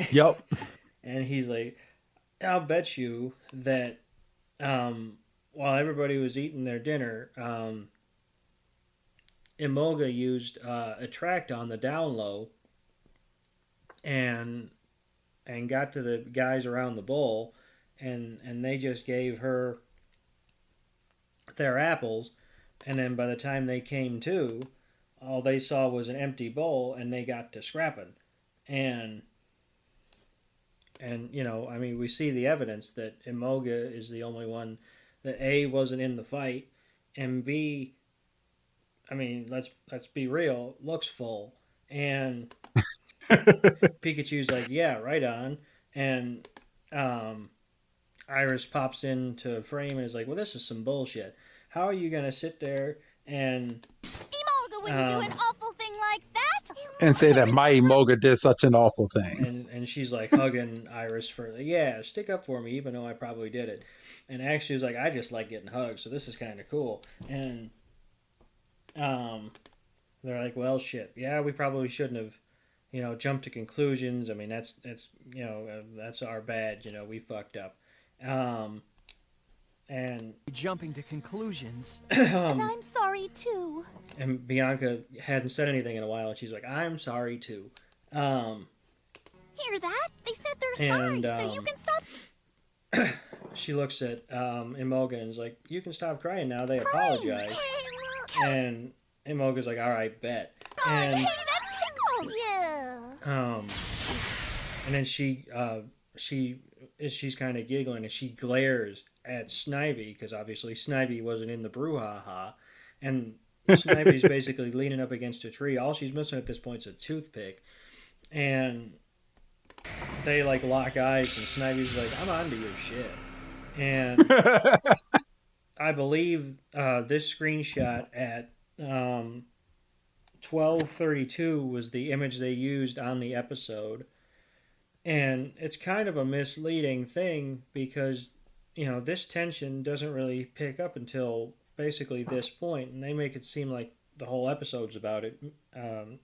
Yep. And he's like, I'll bet you that, while everybody was eating their dinner, Emolga used Attract on the down low and got to the guys around the bowl, and they just gave her their apples, and then by the time they came to, all they saw was an empty bowl, and they got to scrapping. And I mean, we see the evidence that Emolga is the only one that A, wasn't in the fight, and B, I mean, let's be real, looks full. And Pikachu's like, yeah, right on. And Iris pops into frame and is like, well, this is some bullshit. How are you going to sit there and... Emolga wouldn't do an awful thing like that. And say that my Emolga did such an awful thing. And she's like hugging Iris for, yeah, stick up for me, even though I probably did it. And actually was like, I just like getting hugged, so this is kind of cool. And they're like, well, shit. Yeah, we probably shouldn't have jump to conclusions. I mean, that's that's our bad. We fucked up. And jumping to conclusions. And I'm sorry too. And Bianca hadn't said anything in a while, and she's like, "I'm sorry too." Hear that? They said they're sorry, so you can stop. She looks at Emolga and is like, "You can stop crying now. They apologize." And Emolga's like, "All right, bet." And hey, that tickles. Yeah. And then she's kind of giggling, and she glares at Snivy because obviously Snivy wasn't in the brouhaha, and Snivy's basically leaning up against a tree. All she's missing at this point is a toothpick, and they like lock eyes, and Snivy's like, "I'm onto your shit." And I believe this screenshot at 12:32 was the image they used on the episode, and it's kind of a misleading thing because this tension doesn't really pick up until basically this point, and they make it seem like the whole episode's about it.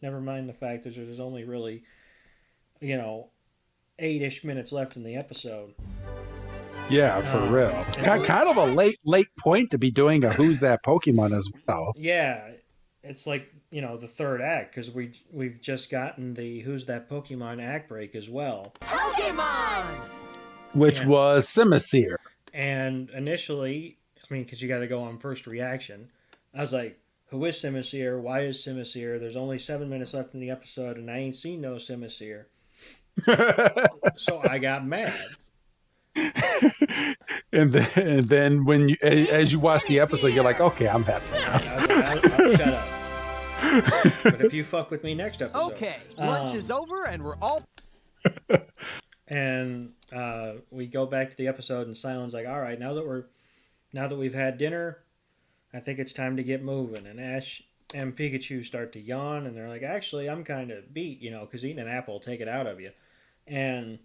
Never mind the fact that there's only really 8-ish minutes left in the episode. Yeah, for real. Kind of a late point to be doing a Who's That Pokemon as well. Yeah, it's like the third act because we've just gotten the Who's That Pokemon act break as well. Pokemon. Which was Simisear. And initially, I mean, because you got to go on first reaction, I was like, "Who is Simisear? Why is Simisear? There's only 7 minutes left in the episode, and I ain't seen no Simisear." So I got mad. And then when as you watch the episode, you're like, "Okay, I'm happy now." I'll shut up. But if you fuck with me next episode, okay, lunch is over and we're all. And we go back to the episode, and Silent's like, "All right, now that we've had dinner, I think it's time to get moving." And Ash and Pikachu start to yawn, and they're like, "Actually, I'm kind of beat, because eating an apple will take it out of you." And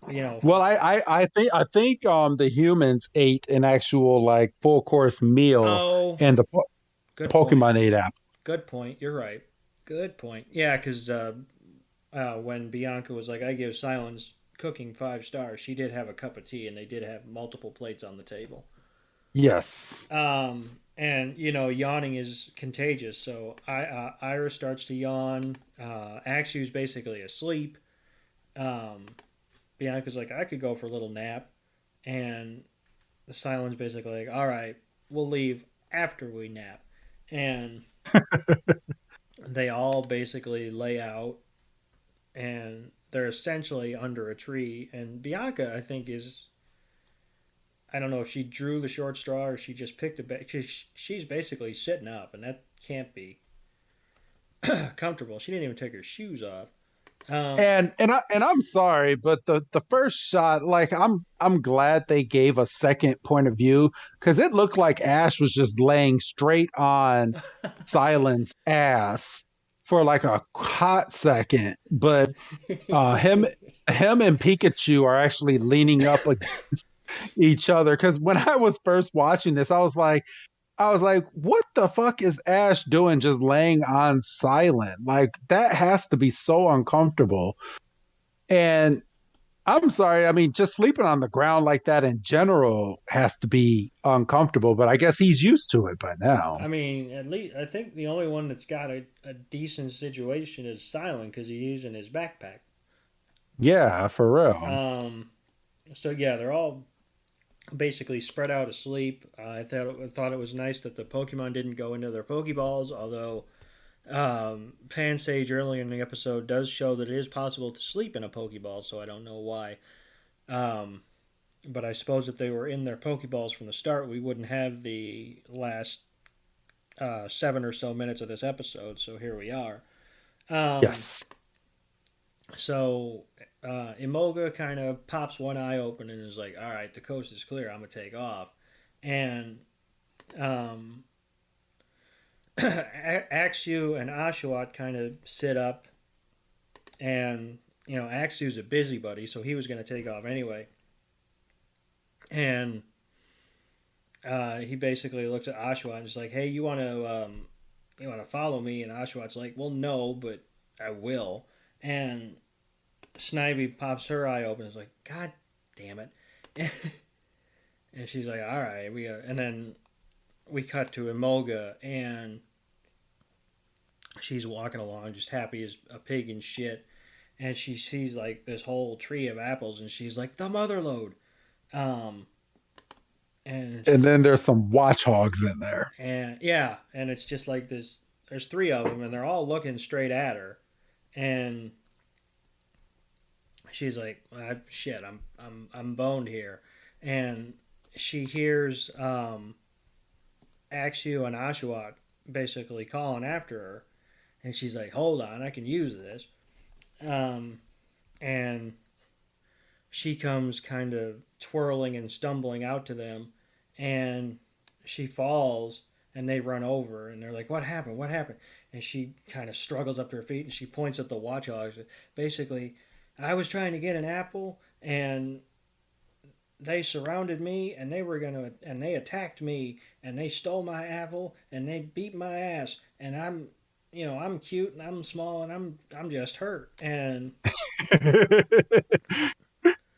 Well, I think the humans ate an actual like full course meal, and the Pokemon ate apple. Good point. You're right. Good point. Yeah, because when Bianca was like, "I give Silence cooking 5 stars," she did have a cup of tea, and they did have multiple plates on the table. Yes. And yawning is contagious. So Iris starts to yawn. Axew's basically asleep. Bianca's like, "I could go for a little nap," and the Silence basically like, "All right, we'll leave after we nap," and they all basically lay out, and they're essentially under a tree. And Bianca, I think, I don't know if she drew the short straw or she just picked it back. She's basically sitting up, and that can't be comfortable. She didn't even take her shoes off. And I'm sorry, but the first shot, like I'm glad they gave a second point of view because it looked like Ash was just laying straight on Silent's ass for like a hot second, but him and Pikachu are actually leaning up against each other. Because when I was first watching this, I was like, what the fuck is Ash doing just laying on Silent? Like, that has to be so uncomfortable. And I'm sorry, I mean, just sleeping on the ground like that in general has to be uncomfortable, but I guess he's used to it by now. I mean, at least I think the only one that's got a decent situation is Silent because he's using his backpack. Yeah, for real. So yeah, they're all basically spread out asleep. I thought it was nice that the Pokemon didn't go into their Pokeballs, although Pansage earlier in the episode does show that it is possible to sleep in a Pokeball, so I don't know why. But I suppose if they were in their Pokeballs from the start, we wouldn't have the last 7 or so minutes of this episode, so here we are. Yes. So Emolga kind of pops one eye open and is like, "All right, the coast is clear. I'm going to take off." And Axew and Oshawott kind of sit up. And, Axew's a busybody, so he was going to take off anyway. And he basically looks at Oshawott and is like, "Hey, you want to you want to follow me? And Oshawott like, well, no, but I will. And Snivy pops her eye open and is like, God damn it. And she's like, all right. And then we cut to Emolga, and she's walking along just happy as a pig and shit. And she sees like this whole tree of apples, and she's like, the mother lode. And then there's some watch hogs in there. And yeah, and it's just like this. There's 3 of them, and they're all looking straight at her. And she's like, "Shit, I'm boned here." And she hears Axu and Oshawott basically calling after her, and she's like, "Hold on, I can use this." And she comes kind of twirling and stumbling out to them, and she falls, and they run over, and they're like, what happened? What happened? And she kind of struggles up to her feet, and she points at the watchhogs. Basically, I was trying to get an apple, and they surrounded me, and they attacked me, and they stole my apple, and they beat my ass, and I'm cute, and I'm small, and I'm just hurt. And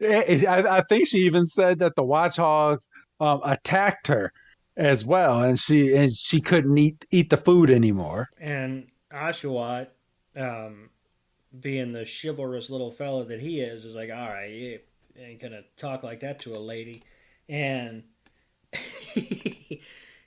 I think she even said that the watchhogs attacked her as well, and she couldn't eat the food anymore. And Oshawott, being the chivalrous little fella that he is like, all right, you ain't gonna talk like that to a lady. And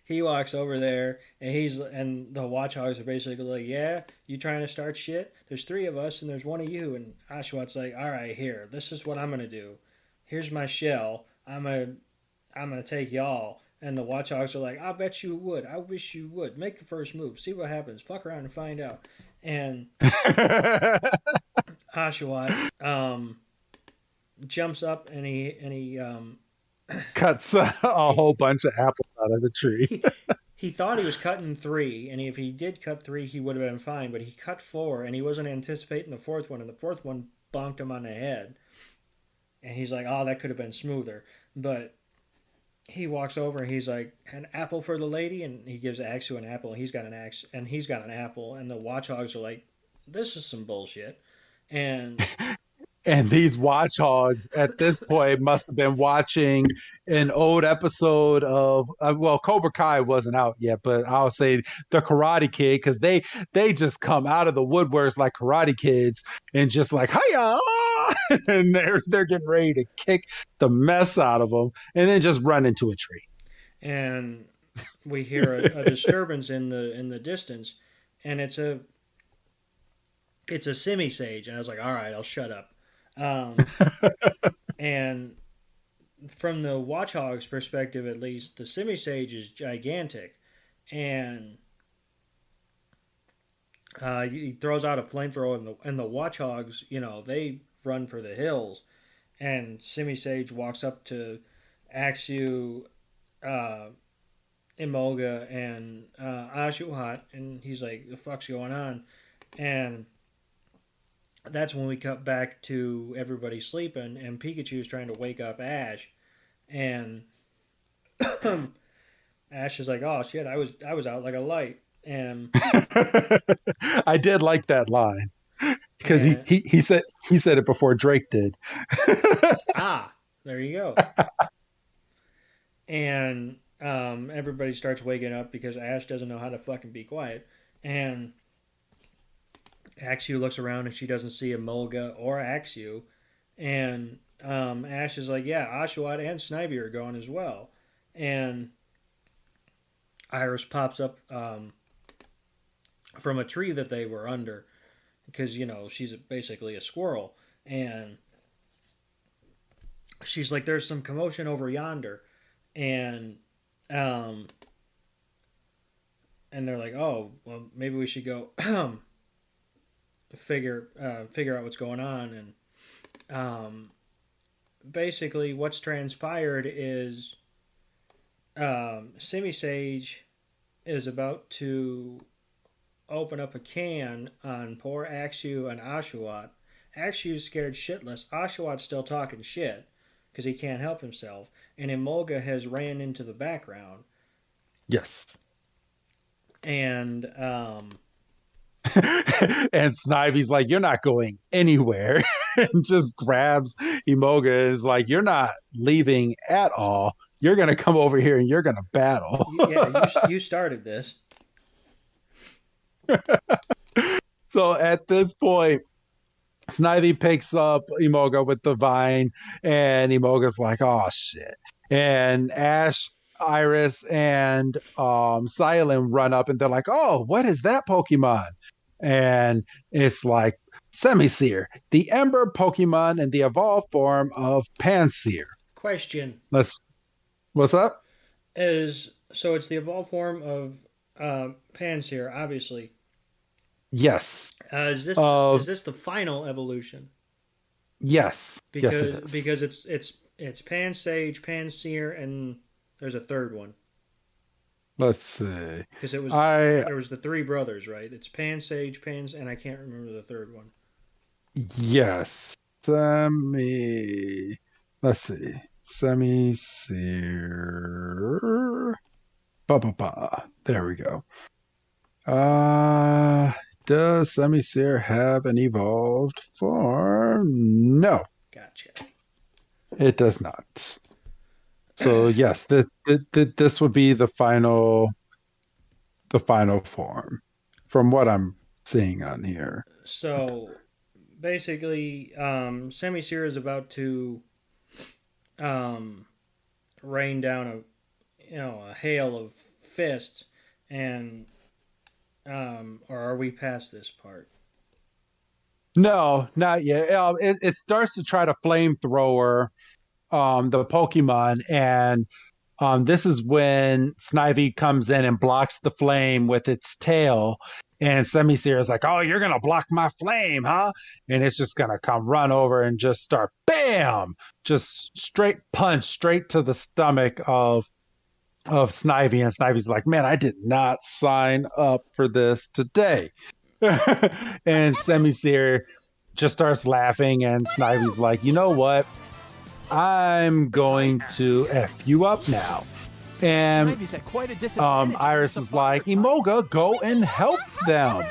he walks over there, and the watchhogs are basically like, yeah, you trying to start shit? There's 3 of us, and there's 1 of you. And Oshawott's like, all right, here, this is what I'm gonna do. Here's my shell. I'm gonna take y'all. And the watchhogs are like, I bet you would. I wish you would. Make the first move. See what happens. Fuck around and find out. And Oshawott jumps up, and he cuts a whole bunch of apples out of the tree. He thought he was cutting 3, and if he did cut 3, he would have been fine. But he cut 4, and he wasn't anticipating the 4th one, and the 4th one bonked him on the head. And he's like, oh, that could have been smoother. But he walks over, and he's like, an apple for the lady? And he gives Axu an apple, and he's got an apple. And the watchhogs are like, this is some bullshit. And these watchhogs at this point must have been watching an old episode of Cobra Kai wasn't out yet, but I'll say the Karate Kid, because they just come out of the woodworks like Karate Kids and just like, hiya, and they're getting ready to kick the mess out of them, and then just run into a tree. And we hear a disturbance in the distance, and it's a semi-sage, and I was like, all right, I'll shut up. And from the watchhog's perspective, at least, the semi-sage is gigantic, and he throws out a flamethrower, and the watchhogs, they run for the hills, and semi-sage walks up to Axu, Emolga, and Oshawott, and he's like, the fuck's going on? And that's when we cut back to everybody sleeping, and Pikachu's trying to wake up Ash, and Ash is like, "Oh shit, I was out like a light." And I did like that line because he said it before Drake did. There you go. And everybody starts waking up because Ash doesn't know how to fucking be quiet, and Axu looks around and she doesn't see Emolga or Axu, and Ash is like, yeah, Oshawott and Snivy are going as well. And Iris pops up from a tree that they were under, because, she's basically a squirrel. And she's like, there's some commotion over yonder. And they're like, oh, well, maybe we should go figure out what's going on. And basically what's transpired is Semi-Sage is about to open up a can on poor Axu and Oshawott. Axu's scared shitless. Oshawott's still talking shit because he can't help himself. And Emolga has ran into the background. Yes. And and Snivy's like, you're not going anywhere. And just grabs Emolga and is like, you're not leaving at all. You're going to come over here and you're going to battle. You started this. So at this point, Snivy picks up Emolga with the vine, and Emolga's like, oh, shit. And Ash, Iris, and Silent run up, and they're like, oh, what is that Pokemon? And it's like Semisear, the Ember Pokemon in the evolved form of Pansear. Question. What's up? So it's the evolved form of Pansear, obviously. Yes. Is this the final evolution? Yes. Because yes, it is. Because it's Pansage, Pansear, and there's a third one. Let's see. Because there was the three brothers, right? It's Pansage, and I can't remember the third one. Yes. Let's see. Semisear. There we go. Does Semisear have an evolved form? No. Gotcha. It does not. So yes, this would be the final form, from what I'm seeing on here. So basically, Semisear is about to rain down a hail of fists, and or are we past this part? No, not yet. It starts to try to flamethrower the Pokemon, and this is when Snivy comes in and blocks the flame with its tail, and Semisear is like, oh, you're going to block my flame, huh? And it's just going to come run over and just start, bam, just straight punch straight to the stomach of Snivy, and Snivy's like, man, I did not sign up for this today. And Semisear just starts laughing, and Snivy's like, you know what? I'm going to F you up now. And Iris is like, Emolga, go and help them.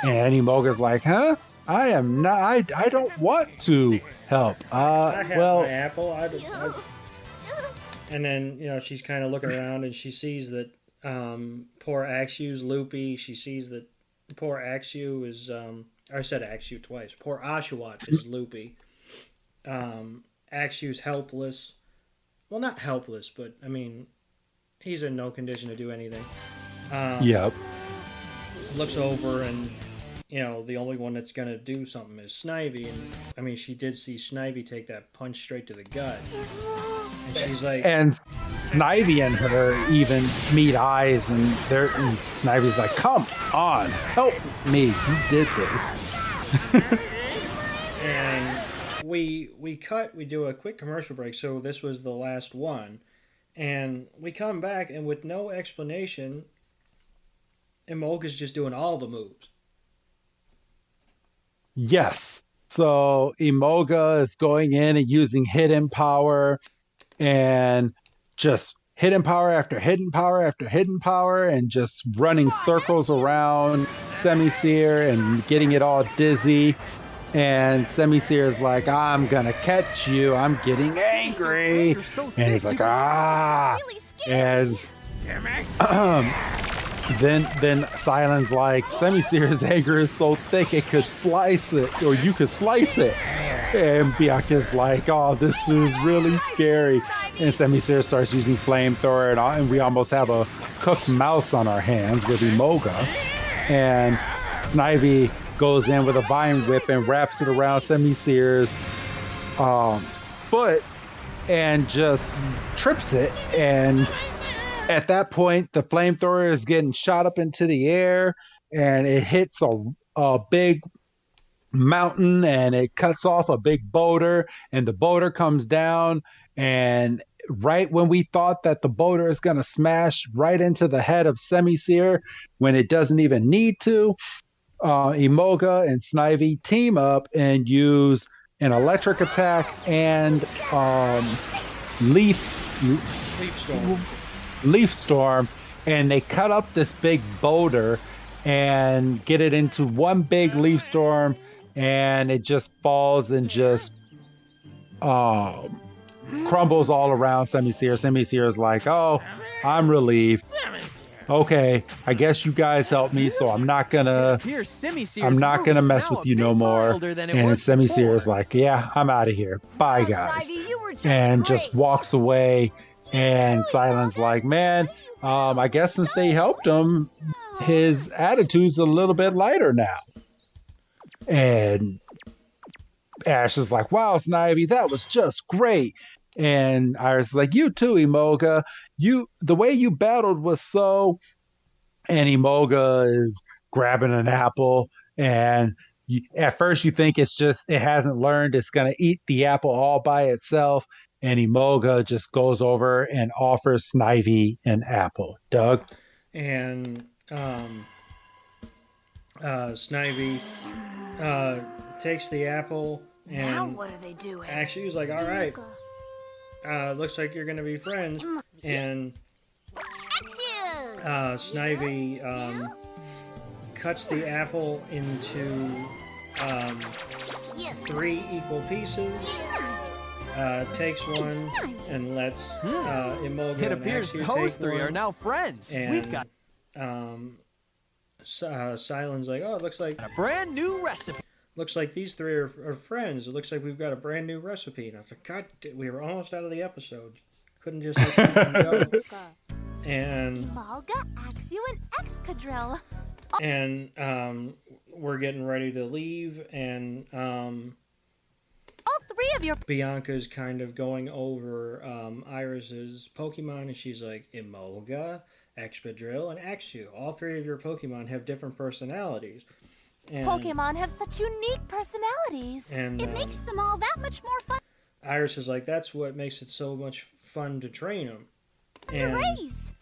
And Emolga's like, huh? I am not, I don't want to help. I have my apple. And then, she's kind of looking around, and she sees that poor Axew's loopy. She sees that poor Axew is, I said Axew twice. Poor Oshawott is loopy. Axew's helpless. Well, not helpless, but, I mean, he's in no condition to do anything. Yep. Looks over, and, the only one that's going to do something is Snivy. And, I mean, she did see Snivy take that punch straight to the gut. And she's like... And Snivy and her even meet eyes, and Snivy's like, come on, help me. You did this. And we do a quick commercial break, so this was the last one. And we come back, and with no explanation, Emolga's just doing all the moves. Yes. So Emolga is going in and using hidden power, and just hidden power after hidden power after hidden power, and just running circles around Semisear and getting it all dizzy. And Semisear is like, I'm gonna catch you. I'm getting angry. And he's like, ah. And then Silent's like, Semisear's anger is so thick it could slice it, or you could slice it. And Byaku's like, oh, this is really scary. And Semisear starts using flamethrower, and we almost have a cooked mouse on our hands with Emolga. And Snivy goes in with a vine whip and wraps it around Semisear's foot and just trips it. And at that point, the flamethrower is getting shot up into the air, and it hits a big mountain, and it cuts off a big boulder, and the boulder comes down, and right when we thought that the boulder is going to smash right into the head of Semisear, when it doesn't even need to, Emolga and Snivy team up and use an electric attack and Leaf Storm, and they cut up this big boulder and get it into one big leaf storm, and it just falls and just crumbles all around Semi-Seer. Semi-Seer's like, oh, I'm relieved. Okay, I guess you guys helped me, so I'm not gonna mess with you no more. And Semi-Seer's like, yeah, I'm out of here. Bye, guys. And just walks away. And Silent's like, man, I guess since they helped him, his attitude's a little bit lighter now. And Ash is like, wow, Snivy, that was just great. And Iris is like, you too, Emolga. The way you battled was so... And Emolga is grabbing an apple, and at first you think it hasn't learned, it's going to eat the apple all by itself. And Emolga just goes over and offers Snivy an apple. Doug? And Snivy takes the apple, and now what are they doing? Actually, he's like, all right, looks like you're going to be friends. And Snivy cuts the apple into 3 equal pieces. Takes one and lets Emolga. It appears those 3 are now friends. And, we've got Silent's like, oh, it looks like a brand new recipe. Looks like these 3 are friends. It looks like we've got a brand new recipe. And I was like, God, we were almost out of the episode. Couldn't just let them go. And Emolga, Axu, and Excadrill. And we're getting ready to leave, and all 3 of your Bianca's kind of going over Iris's Pokemon, and she's like, Emolga, Excadrill, and Axu. All 3 of your Pokemon have different personalities. And Pokemon have such unique personalities. And, it makes them all that much more fun. Iris is like, that's what makes it so much fun to train them. And race.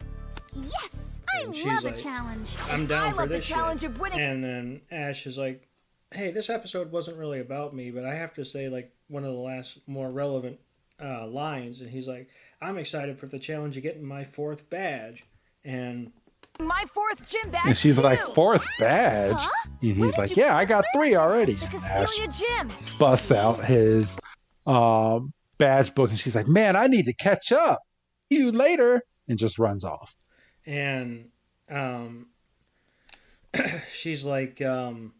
Yes, I love a challenge. I'm down for love this the challenge shit. Of winning. And then Ash is like, hey, this episode wasn't really about me, but I have to say, like, one of the last more relevant lines. And he's like, I'm excited for the challenge of getting my 4th badge. And my 4th gym badge. And she's too. like, 4th badge? Huh? And he's like, yeah, I got 3 already. The Castelia gym. Busts out his badge book, and she's like, man, I need to catch up. See you later. And just runs off. And she's like, I'll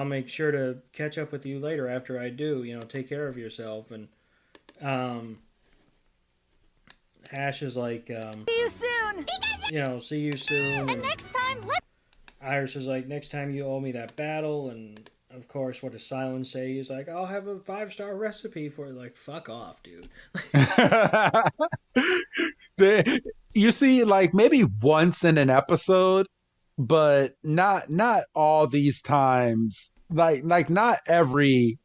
make sure to catch up with you later after I do. Take care of yourself. And Ash is like, see you soon. See you soon. And next time, Iris is like, next time you owe me that battle. And of course, what does Silent say? He's like, I'll have a 5-star recipe for it. Like, fuck off, dude. You see, like, maybe once in an episode, but not all these times. Like not every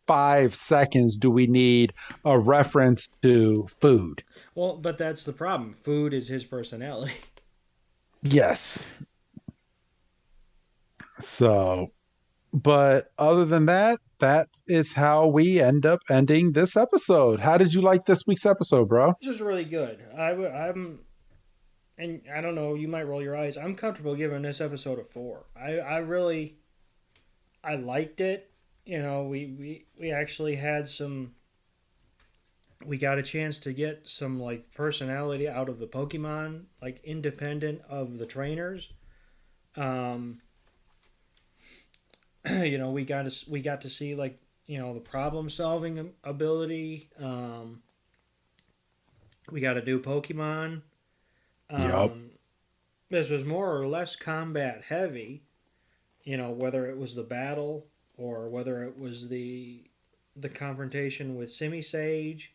5 seconds do we need a reference to food. Well, but that's the problem. Food is his personality. Yes. So, but other than that, that is how we end up ending this episode. How did you like this week's episode, bro? This was really good. I'm, and I don't know, you might roll your eyes. I'm comfortable giving this episode a 4. I liked it. We actually had some. We got a chance to get some personality out of the Pokemon, independent of the trainers. We got to see the problem solving ability. We got a new Pokemon. Yep. This was more or less combat heavy. Whether it was the battle or whether it was the confrontation with Simisage.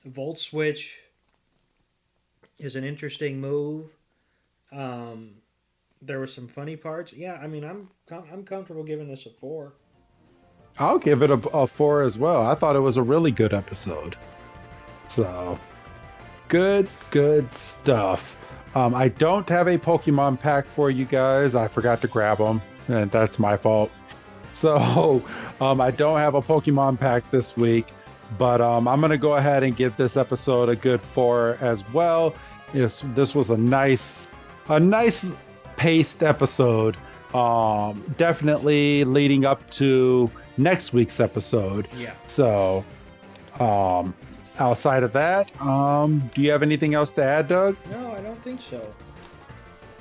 Volt Switch is an interesting move. There were some funny parts. Yeah, I mean, I'm comfortable giving this a 4. I'll give it a 4 as well. I thought it was a really good episode. So, good stuff. I don't have a Pokemon pack for you guys. I forgot to grab them, and that's my fault. So, I don't have a Pokemon pack this week, But I'm going to go ahead and give this episode a good 4 as well. This was a nice paced episode. Definitely leading up to next week's episode. Yeah. So, outside of that, do you have anything else to add, Doug? No, I don't think so.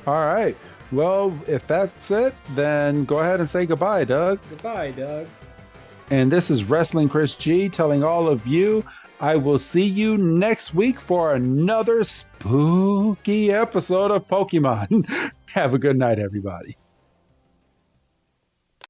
All right. Well, if that's it, then go ahead and say goodbye, Doug. Goodbye, Doug. And this is Wrestling Chris G telling all of you, I will see you next week for another spooky episode of Pokemon. Have a good night, everybody.